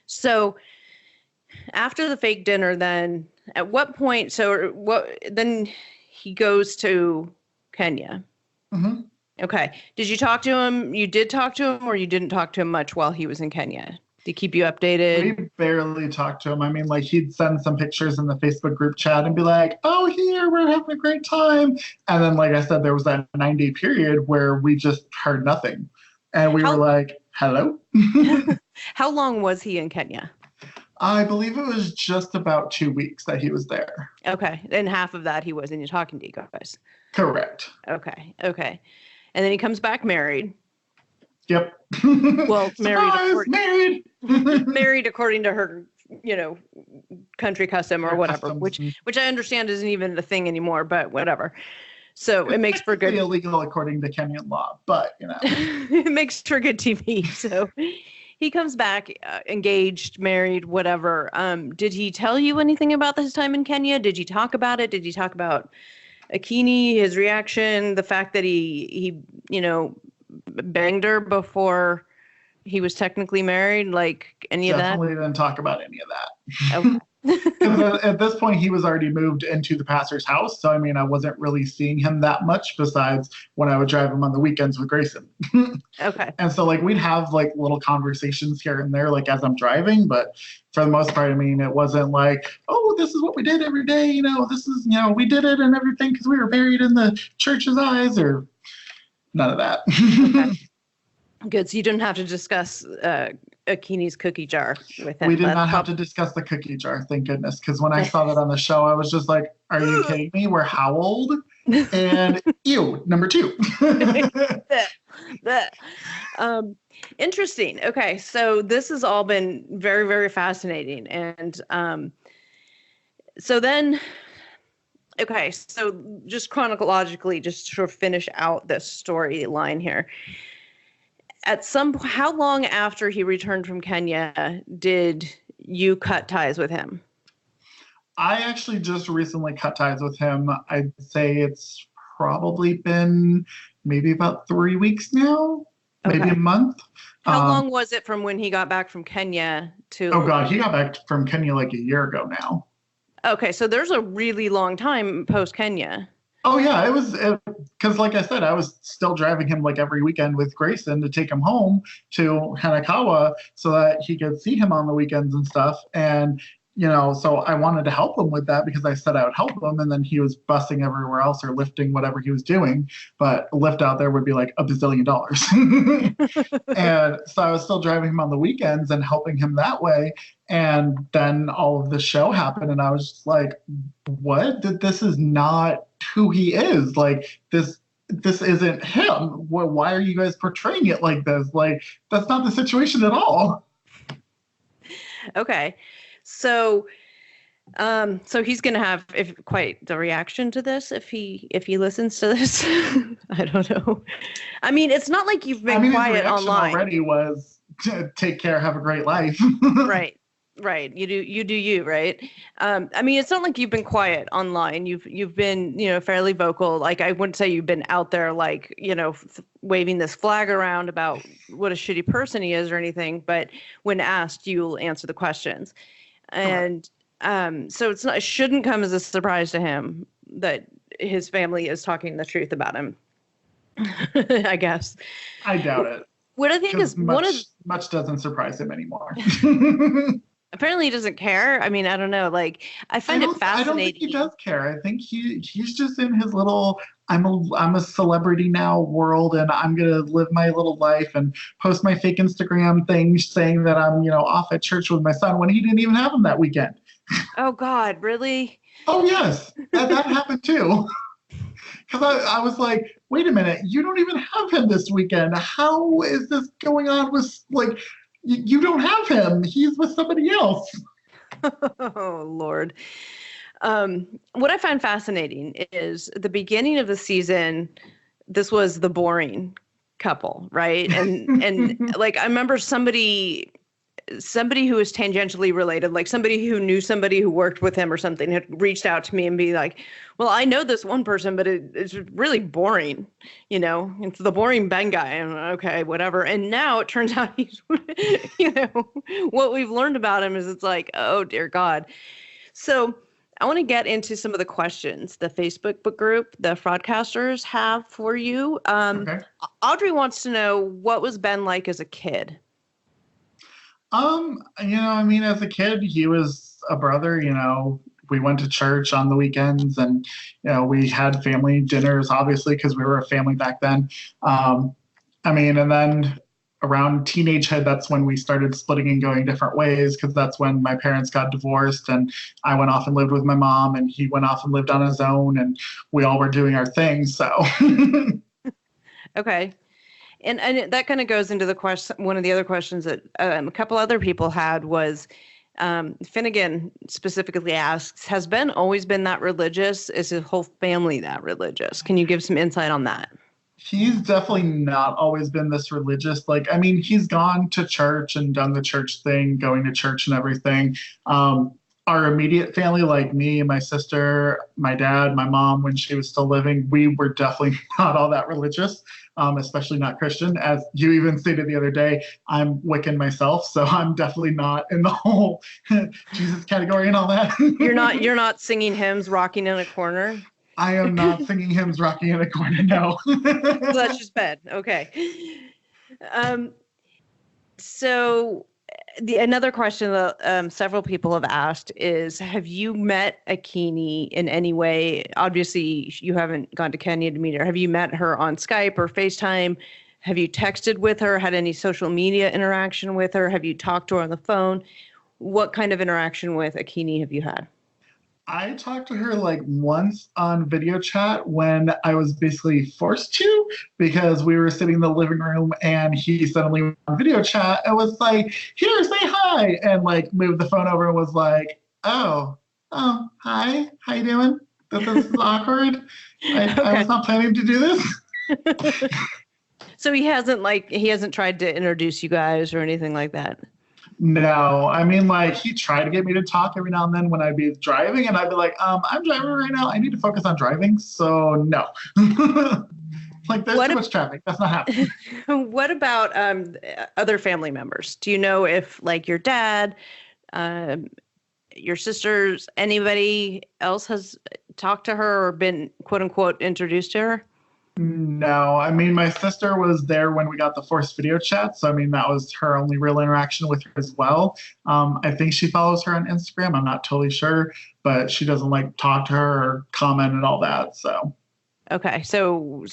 So after the fake dinner, then at what point, then he goes to Kenya. Mm-hmm. Okay. Did you talk to him? You did talk to him, or you didn't talk to him much while he was in Kenya? Did he keep you updated? We barely talked to him. I mean, like he'd send some pictures in the Facebook group chat and be like, oh, here, we're having a great time. And then, like I said, there was that 9-day period where we just heard nothing. And we were like, hello? How long was he in Kenya? I believe it was just about 2 weeks that he was there. Okay. And half of that he wasn't talking to you guys. Correct. Okay. And then he comes back married. Yep. Well, married according to her, country custom or whatever, which I understand isn't even a thing anymore, but whatever. So it makes for good. It's illegal according to Kenyan law, but it makes for good TV. So he comes back engaged, married, whatever. Did he tell you anything about his time in Kenya? Did you talk about it? Did you talk about Akini, his reaction, the fact that he banged her before he was technically married, like any Definitely didn't talk about any of that. of that? Okay. 'Cause at this point, he was already moved into the pastor's house. So, I mean, I wasn't really seeing him that much besides when I would drive him on the weekends with Grayson. Okay. And so, like, we'd have, like, little conversations here and there, like, as I'm driving. But for the most part, I mean, it wasn't like, oh, this is what we did every day. You know, this is, you know, we did it and everything because we were buried in the church's eyes, or none of that. Okay. Good. So you didn't have to discuss Akini's cookie jar with him. We did not have to discuss the cookie jar, thank goodness. Because when I saw that on the show, I was just like, are you kidding me? We're how old? And ew, number 2. Interesting. Okay. So this has all been very, very fascinating. And so then, okay. So just chronologically, just to sort of finish out this storyline here. How long after he returned from Kenya did you cut ties with him? I actually just recently cut ties with him. I'd say it's probably been maybe about 3 weeks now, maybe a month. How long was it from when he got back from Kenya to? Oh God, he got back from Kenya like a year ago now. Okay, so there's a really long time post Kenya. Oh yeah, it was because, like I said, I was still driving him like every weekend with Grayson to take him home to Hanakawa so that he could see him on the weekends and stuff. And you know, so I wanted to help him with that because I said I would help him, and then he was busting everywhere else or lifting whatever he was doing. But a lift out there would be like $1 bazillion. And so I was still driving him on the weekends and helping him that way. And then all of the show happened, and I was just like, what? This is not who he is. Like, this isn't him. Why are you guys portraying it like this? Like, that's not the situation at all. Okay. So he's going to have quite the reaction to this if he listens to this. I don't know. I mean, it's not like you've been quiet his reaction online. Already was take care, have a great life. Right. You do you, right? I mean, it's not like you've been quiet online. You've been, fairly vocal. Like, I wouldn't say you've been out there, like, waving this flag around about what a shitty person he is or anything. But when asked, you'll answer the questions. And so it shouldn't come as a surprise to him that his family is talking the truth about him. I guess. I doubt it. What I think is much doesn't surprise him anymore. Apparently he doesn't care. I mean, I don't know. Like, I find it fascinating. I don't think he does care. I think he's just in his little I'm a celebrity now world, and I'm gonna live my little life and post my fake Instagram things saying that I'm off at church with my son when he didn't even have him that weekend. Oh God, really? Oh yes, that happened too. Because I was like, wait a minute, you don't even have him this weekend. How is this going on with, like, you don't have him. He's with somebody else. Oh, Lord. What I find fascinating is at the beginning of the season, this was the boring couple, right? And like, I remember somebody who was tangentially related, like somebody who knew somebody who worked with him or something, had reached out to me and be like, well, I know this one person, but it's really boring. It's the boring Ben guy. And okay, whatever. And now it turns out he's, what we've learned about him is it's like, oh dear God. So I want to get into some of the questions the Facebook book group, the Fraudcasters, have for you. Okay. Audrey wants to know, what was Ben like as a kid? As a kid, he was a brother. We went to church on the weekends, and we had family dinners, obviously, because we were a family back then. And then around teenagehood, that's when we started splitting and going different ways, because that's when my parents got divorced, and I went off and lived with my mom, and he went off and lived on his own, and we all were doing our thing. So, okay. And that kind of goes into the question. One of the other questions that a couple other people had was, Finnegan specifically asks, has Ben always been that religious? Is his whole family that religious? Can you give some insight on that? He's definitely not always been this religious. He's gone to church and done the church thing, going to church and everything. our immediate family, like me and my sister, my dad, my mom, when she was still living, we were definitely not all that religious, especially not Christian. As you even stated the other day, I'm Wiccan myself, so I'm definitely not in the whole Jesus category and all that. You're not singing hymns, rocking in a corner. I am not singing hymns, rocking in a corner. No. So that's just bad. Okay. So another question that several people have asked is, have you met Akini in any way? Obviously, you haven't gone to Kenya to meet her. Have you met her on Skype or FaceTime? Have you texted with her, had any social media interaction with her? Have you talked to her on the phone? What kind of interaction with Akini have you had? I talked to her like once on video chat when I was basically forced to, because we were sitting in the living room and he suddenly went on video chat and was like, "Here, say hi," and like moved the phone over and was like, "Oh, hi, how you doing? This is awkward. I was not planning to do this." So he hasn't tried to introduce you guys or anything like that? No, I mean, like, he tried to get me to talk every now and then when I'd be driving, and I'd be like, I'm driving right now. I need to focus on driving, so no. Like, there's too much traffic. That's not happening. What about other family members? Do you know if, like, your dad, your sisters, anybody else has talked to her or been, quote unquote, introduced to her? No, I mean, my sister was there when we got the forced video chat. So, I mean, that was her only real interaction with her as well. I think she follows her on Instagram. I'm not totally sure, but she doesn't like talk to her or comment and all that. So, okay. So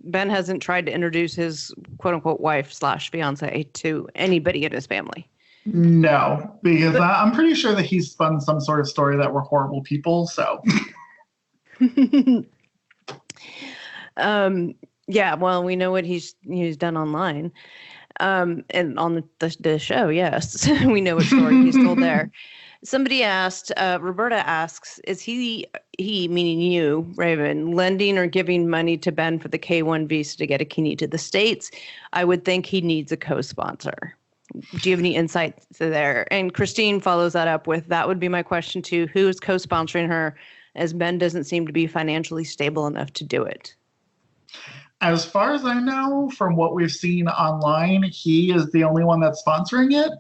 Ben hasn't tried to introduce his quote unquote wife / fiance to anybody in his family. No, because I'm pretty sure that he's spun some sort of story that we're horrible people. So. Yeah, well, we know what he's done online, and on the show. Yes, we know what story he's told there. Somebody asked, Roberta asks, is he meaning you, Raven, lending or giving money to Ben for the K-1 visa to get Akini to the States? I would think he needs a co-sponsor. Do you have any insights there? And Christine follows that up with, that would be my question too. Who is co-sponsoring her, as Ben doesn't seem to be financially stable enough to do it? As far as I know, from what we've seen online, he is the only one that's sponsoring it.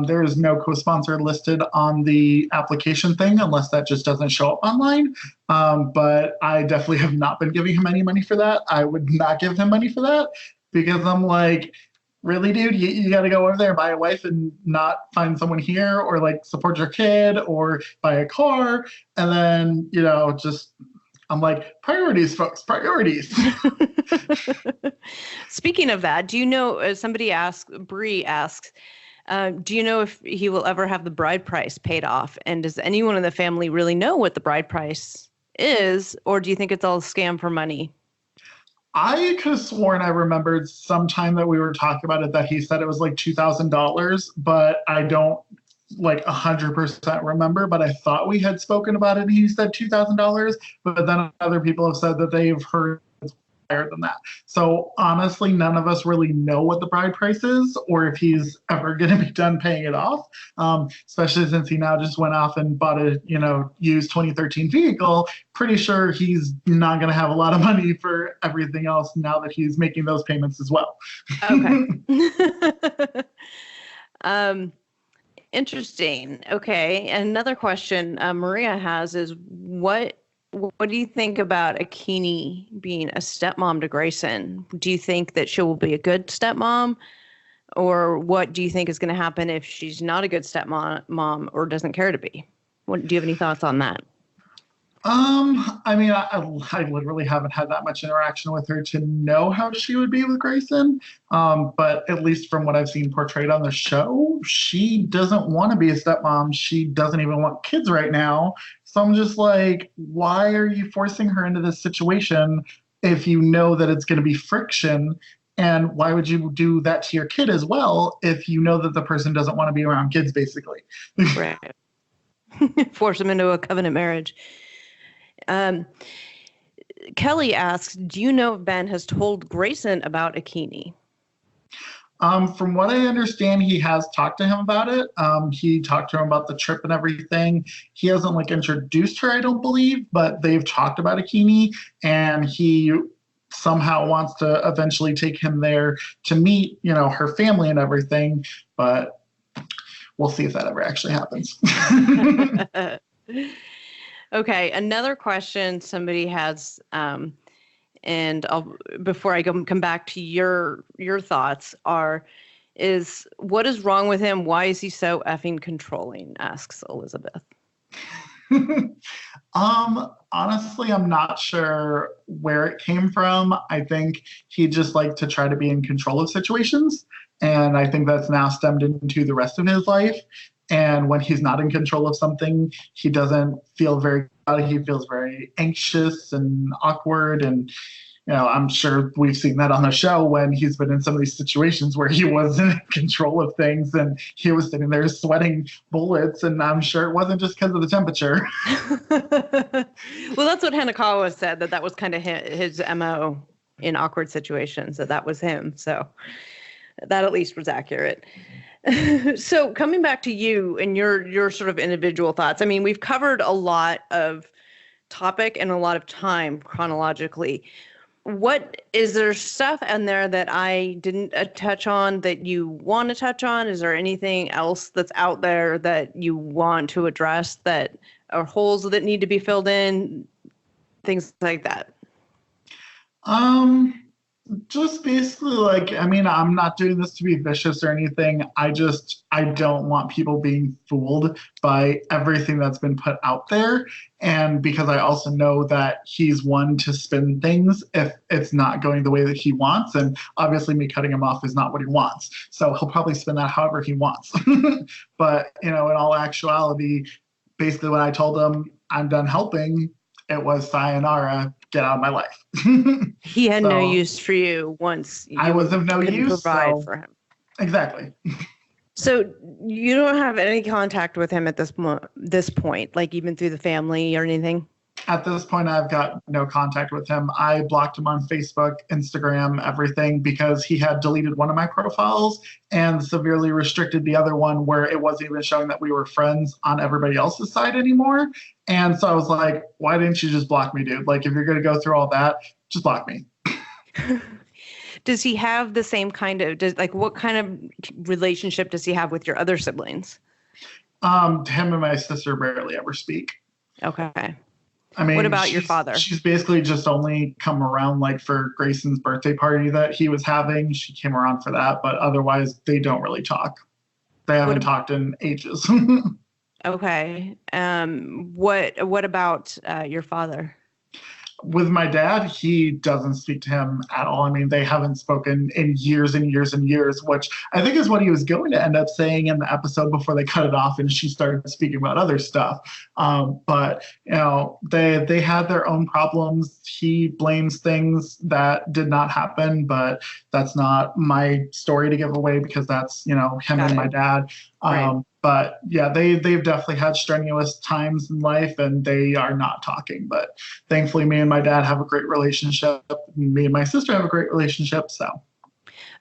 There is no co-sponsor listed on the application thing unless that just doesn't show up online. But I definitely have not been giving him any money for that. I would not give him money for that because I'm like, really, dude, you got to go over there and buy a wife and not find someone here, or like support your kid or buy a car. And then, just... I'm like, priorities, folks, priorities. Speaking of that, do you know, somebody asks, Bree asks, do you know if he will ever have the bride price paid off? And does anyone in the family really know what the bride price is? Or do you think it's all a scam for money? I could have sworn I remembered sometime that we were talking about it, that he said it was like $2,000, but I don't 100% remember, but I thought we had spoken about it and he said $2,000, but then other people have said that they've heard it's higher than that. So honestly, none of us really know what the bride price is or if he's ever going to be done paying it off, especially since he now just went off and bought a used 2013 vehicle. Pretty sure he's not going to have a lot of money for everything else now that he's making those payments as well. Okay. Interesting. Okay. And another question Maria has is, what do you think about Akini being a stepmom to Grayson? Do you think that she will be a good stepmom? Or what do you think is going to happen if she's not a good stepmom or doesn't care to be? Do you have any thoughts on that? I mean, I literally haven't had that much interaction with her to know how she would be with Grayson. But at least from what I've seen portrayed on the show, she doesn't want to be a stepmom. She doesn't even want kids right now. So I'm just like, why are you forcing her into this situation if you know that it's going to be friction? And why would you do that to your kid as well if you know that the person doesn't want to be around kids, basically? Right. Force them into a covenant marriage. Kelly asks, do you know if Ben has told Grayson about Akini? From what I understand, he has talked to him about it. He talked to him about the trip and everything. He hasn't like introduced her, I don't believe, but they've talked about Akini, and he somehow wants to eventually take him there to meet, her family and everything. But we'll see if that ever actually happens. Okay, another question somebody has, and before I come back to your thoughts is what is wrong with him? Why is he so effing controlling? Asks Elizabeth. Honestly, I'm not sure where it came from. I think he just liked to try to be in control of situations. And I think that's now stemmed into the rest of his life. And when he's not in control of something, he doesn't feel very good. He feels very anxious and awkward. And, I'm sure we've seen that on the show when he's been in some of these situations where he wasn't in control of things and he was sitting there sweating bullets. And I'm sure it wasn't just because of the temperature. Well, that's what Hanakawa said, that was kind of his MO in awkward situations, that was him. So that at least was accurate. So coming back to you and your sort of individual thoughts, I mean, we've covered a lot of topic and a lot of time chronologically. What is there stuff in there that I didn't touch on that you want to touch on? Is there anything else that's out there that you want to address that are holes that need to be filled in? Things like that. Just basically I'm not doing this to be vicious or anything. I don't want people being fooled by everything that's been put out there. And because I also know that he's one to spin things if it's not going the way that he wants. And obviously me cutting him off is not what he wants. So he'll probably spin that however he wants. But, in all actuality, basically when I told him I'm done helping, it was sayonara, get out of my life. He had no use for you once I was of no use. Provide for him. Exactly. So you don't have any contact with him at this point, like even through the family or anything? At this point, I've got no contact with him. I blocked him on Facebook, Instagram, everything, because he had deleted one of my profiles and severely restricted the other one where it wasn't even showing that we were friends on everybody else's side anymore. And so I was like, why didn't you just block me, dude? Like, if you're going to go through all that, just block me. Does he have the same what kind of relationship does he have with your other siblings? Him and my sister barely ever speak. Okay. I mean, what about your father? She's basically just only come around like for Grayson's birthday party that he was having. She came around for that, but otherwise they don't really talk. They haven't talked in ages. Okay. What about your father? With my dad, he doesn't speak to him at all. I mean, they haven't spoken in years and years and years, which I think is what he was going to end up saying in the episode before they cut it off and she started speaking about other stuff. But, they had their own problems. He blames things that did not happen, but that's not my story to give away because that's, him and my dad. Right. But yeah, they've definitely had strenuous times in life and they are not talking. But thankfully, me and my dad have a great relationship. Me and my sister have a great relationship. So.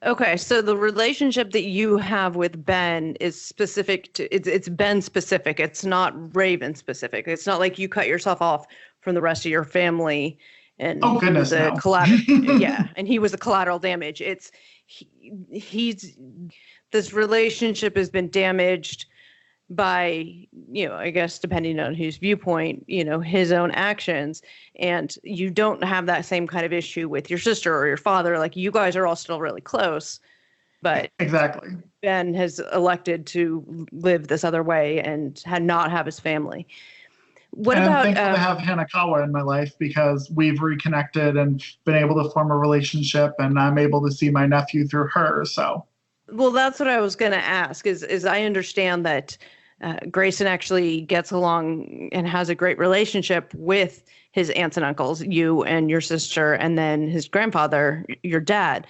Okay, so the relationship that you have with Ben is specific to it's Ben specific. It's not Raven specific. It's not like you cut yourself off from the rest of your family and oh goodness, no. Yeah, and he was the collateral damage. He's this relationship has been damaged by, I guess, depending on whose viewpoint, his own actions. And you don't have that same kind of issue with your sister or your father. Like, you guys are all still really close. But exactly, Ben has elected to live this other way and not have his family. What and about? I'm thankful to have Hanakawa in my life because we've reconnected and been able to form a relationship, and I'm able to see my nephew through her. So. Well, that's what I was going to ask. Is I understand that Grayson actually gets along and has a great relationship with his aunts and uncles, you and your sister, and then his grandfather, your dad.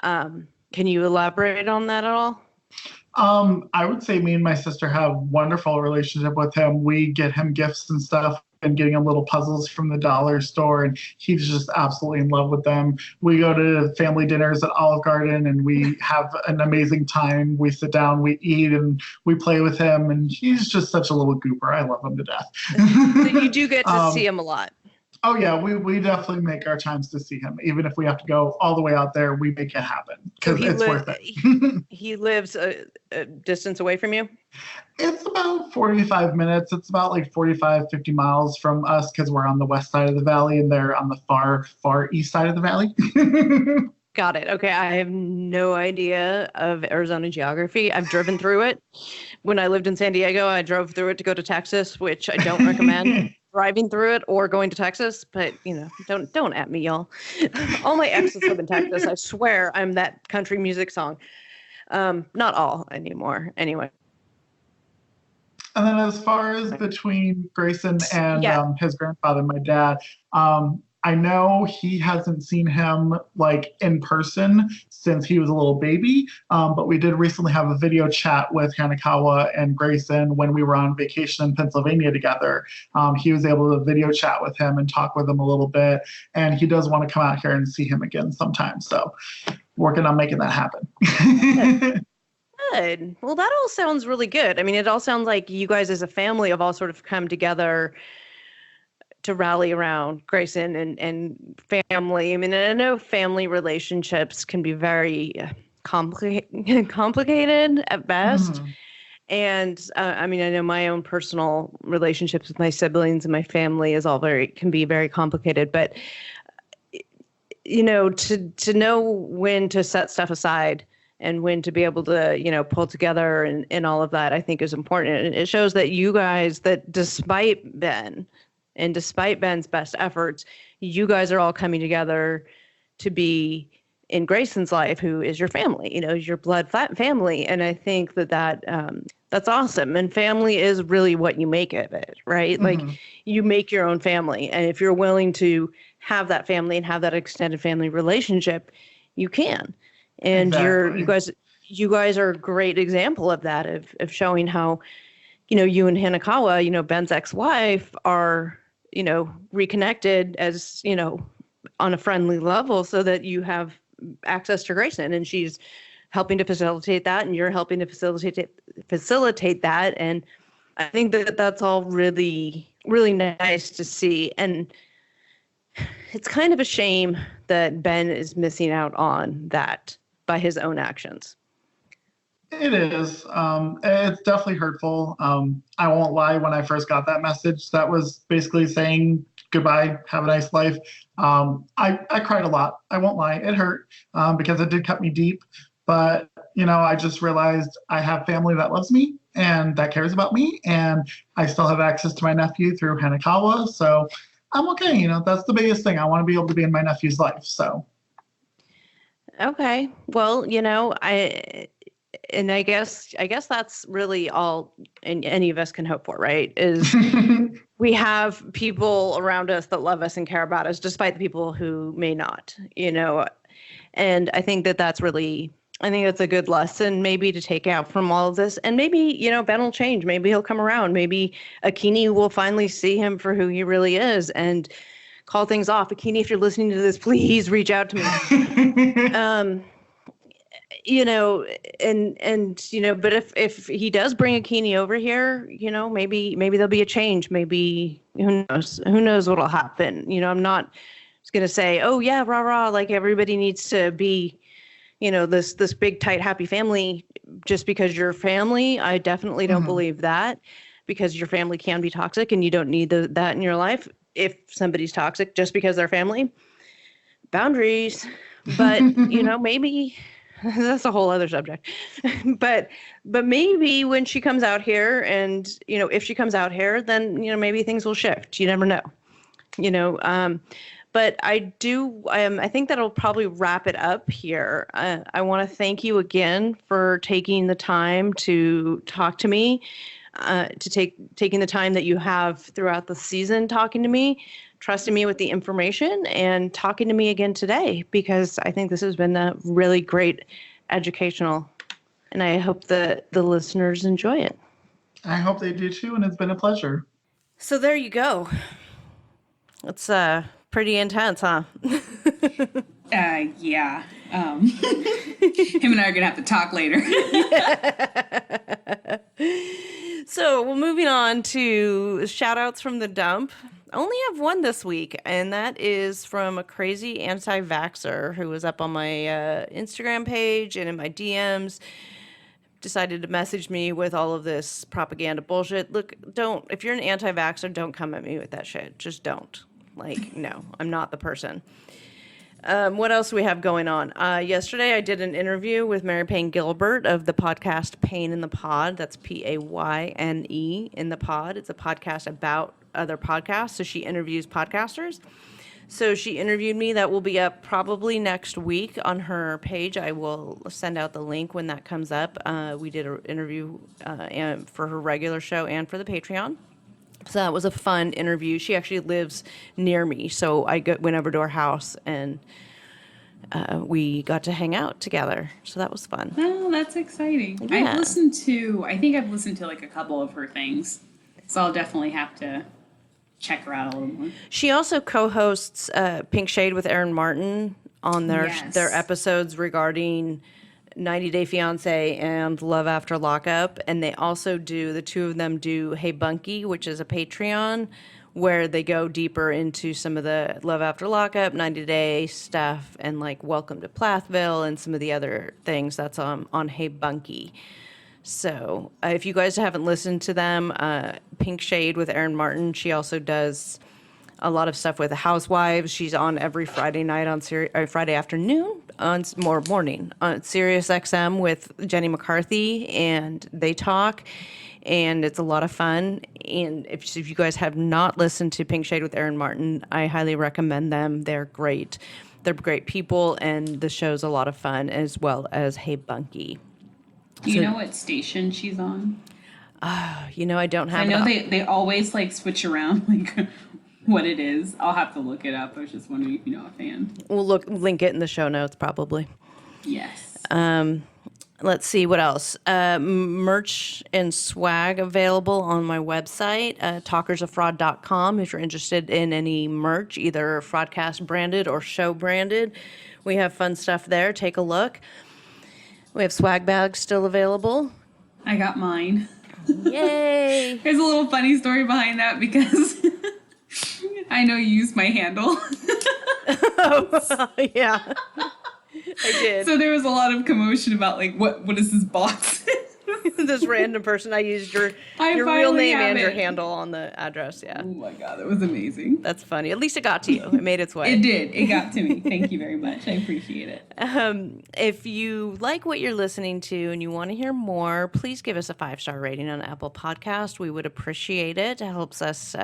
Can you elaborate on that at all? I would say me and my sister have a wonderful relationship with him. We get him gifts and stuff been getting him little puzzles from the dollar store, and he's just absolutely in love with them. We go to family dinners at Olive Garden, and we have an amazing time. We sit down, we eat, and we play with him, and he's just such a little goober. I love him to death. So you do get to see him a lot. Oh yeah, we definitely make our times to see him. Even if we have to go all the way out there, we make it happen because it's worth it. He lives a distance away from you? It's about 45 minutes. It's about like 45, 50 miles from us because we're on the west side of the valley and they're on the far east side of the valley. Got it. Okay, I have no idea of Arizona geography. I've driven through it. When I lived in San Diego, I drove through it to go to Texas, which I don't recommend. Driving through it or going to Texas, but don't at me, y'all. All my exes live in Texas. I swear I'm that country music song. Not all anymore. Anyway. And then as far as between Grayson and his grandfather, my dad, I know he hasn't seen him like in person since he was a little baby, but we did recently have a video chat with Hanakawa and Grayson when we were on vacation in Pennsylvania together. He was able to video chat with him and talk with him a little bit, and he does want to come out here and see him again sometime. So working on making that happen. Good. Well, that all sounds really good. I mean, it all sounds like you guys as a family have all sort of come together to rally around Grayson and family. I mean, I know family relationships can be very complicated at best. Mm-hmm. And I mean, I know my own personal relationships with my siblings and my family can be very complicated. But to know when to set stuff aside and when to be able to, pull together and all of that, I think is important. And it shows that you guys, that despite Ben and despite Ben's best efforts, you guys are all coming together to be in Grayson's life, who is your family, your blood family. And I think that's awesome. And family is really what you make of it, right? Mm-hmm. Like you make your own family. And if you're willing to have that family and have that extended family relationship, you can. And exactly. you guys are a great example of that, of showing how, you and Hanakawa, Ben's ex-wife, are, reconnected as, on a friendly level so that you have access to Grayson, and she's helping to facilitate that, and you're helping to facilitate that. And I think that that's all really, really nice to see. And it's kind of a shame that Ben is missing out on that by his own actions. It is. It's definitely hurtful. I won't lie. When I first got that message, that was basically saying goodbye, have a nice life. I cried a lot. I won't lie. It hurt because it did cut me deep. But, I just realized I have family that loves me and that cares about me. And I still have access to my nephew through Hanakawa. So I'm okay. That's the biggest thing. I want to be able to be in my nephew's life. So. Okay. Well, I guess that's really all any of us can hope for, right? Is we have people around us that love us and care about us, despite the people who may not, and I think that's a good lesson maybe to take out from all of this. And maybe, Ben will change. Maybe he'll come around. Maybe Akini will finally see him for who he really is and call things off. Akini, if you're listening to this, please reach out to me. But if he does bring Akini over here, maybe there'll be a change. Maybe who knows what'll happen. I'm not just going to say, oh yeah, rah, rah, like everybody needs to be, this big, tight, happy family just because you're family. I definitely don't believe that, because your family can be toxic and you don't need that in your life. If somebody's toxic just because they're family, boundaries. But, maybe that's a whole other subject. But maybe when she comes out here and, if she comes out here, then, maybe things will shift. You never know, but I think that'll probably wrap it up here. I want to thank you again for taking the time to talk to me. Taking the time that you have throughout the season talking to me, trusting me with the information, and talking to me again today, because I think this has been a really great educational, and I hope the listeners enjoy it. I hope they do too, and it's been a pleasure. So there you go. It's pretty intense, huh? Yeah. Him and I are gonna have to talk later. So well, moving on to shout outs from the dump. I only have one this week, and that is from a crazy anti-vaxxer who was up on my Instagram page and in my DMs. Decided to message me with all of this propaganda bullshit. Look, if you're an anti-vaxxer, don't come at me with that shit. Just don't. Like, no, I'm not the person. What else do we have going on? Yesterday, I did an interview with Mary Payne Gilbert of the podcast Pain in the Pod. That's Payne in the Pod. It's a podcast about other podcasts. So she interviews podcasters. So she interviewed me. That will be up probably next week on her page. I will send out the link when that comes up. We did an interview for her regular show and for the Patreon. So that was a fun interview. She actually lives near me, so I went over to her house and we got to hang out together. So that was fun. Oh, that's exciting. Yeah. I think I've listened to like a couple of her things, so I'll definitely have to check her out a little more. She also co-hosts Pink Shade with Aaron Martin on their episodes regarding 90 Day Fiancé and Love After Lockup. And they also the two of them do Hey Bunky, which is a Patreon where they go deeper into some of the Love After Lockup, 90 Day stuff, and like Welcome to Plathville and some of the other things that's on Hey Bunky. So if you guys haven't listened to them, Pink Shade with Aaron Martin, she also does a lot of stuff with the Housewives. She's on every Friday night on Friday afternoon on morning on Sirius XM with Jenny McCarthy, and they talk, and it's a lot of fun. And if you guys have not listened to Pink Shade with Aaron Martin, I highly recommend them. They're great. They're great people, and the show's a lot of fun, as well as Hey Bunky. Do you know what station she's on? I don't have. I know they always like switch around like what it is. I'll have to look it up. I was just wondering if you know offhand. We'll link it in the show notes probably. Yes. Let's see what else. Merch and swag available on my website, talkersofraud.com. If you're interested in any merch, either Fraudcast branded or show branded, we have fun stuff there. Take a look. We have swag bags still available. I got mine. Yay! There's a little funny story behind that because I know you used my handle. Yeah, I did. So there was a lot of commotion about like what is this box? This random person, I used your real name and your handle on the address. Yeah. Oh my god, that was amazing. That's funny. At least it got to you. It made its way. It did. It got to me. Thank you very much. I appreciate it. If you like what you're listening to and you want to hear more, please give us a 5-star rating on Apple Podcast. We would appreciate it. It helps us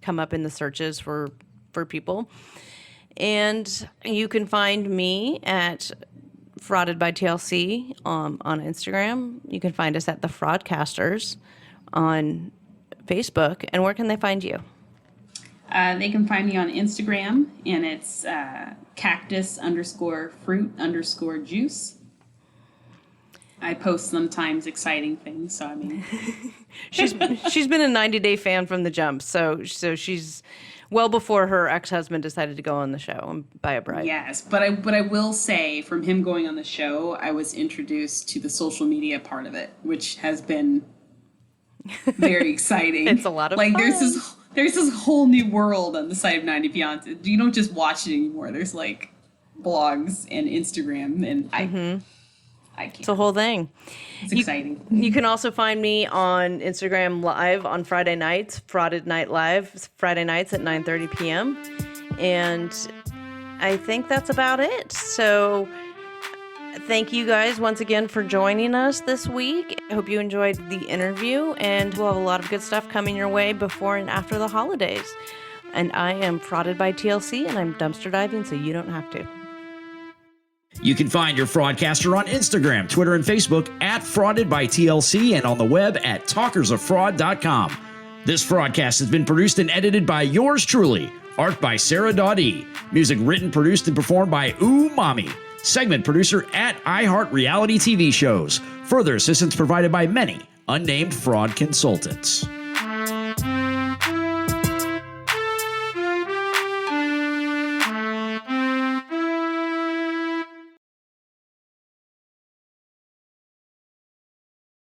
come up in the searches for people. And you can find me at Frauded by TLC on Instagram. You can find us at The Fraudcasters on Facebook. And where can they find you? They can find me on Instagram, and it's cactus_fruit_juice. I post sometimes exciting things, so I mean, she's been a 90 Day fan from the jump, so she's well before her ex-husband decided to go on the show and buy a bride. Yes, but I will say, from him going on the show, I was introduced to the social media part of it, which has been very exciting. It's a lot of fun. There's this whole new world on the site of 90 Fiancé. You don't just watch it anymore. There's like blogs and Instagram, and I can't. It's a whole thing. It's exciting. You can also find me on Instagram Live on Friday nights, Frauded Night Live, Friday nights at 9:30 p.m. And I think that's about it. So thank you guys once again for joining us this week. I hope you enjoyed the interview, and we'll have a lot of good stuff coming your way before and after the holidays. And I am Frauded by TLC, and I'm dumpster diving so you don't have to. You can find your Fraudcaster on Instagram, Twitter, and Facebook at Frauded by TLC and on the web at talkersofraud.com. This Fraudcast has been produced and edited by yours truly. Art by Sarah Dawdy. Music written, produced, and performed by Ooh Mommy. Segment producer at iHeart Reality TV Shows. Further assistance provided by many unnamed fraud consultants.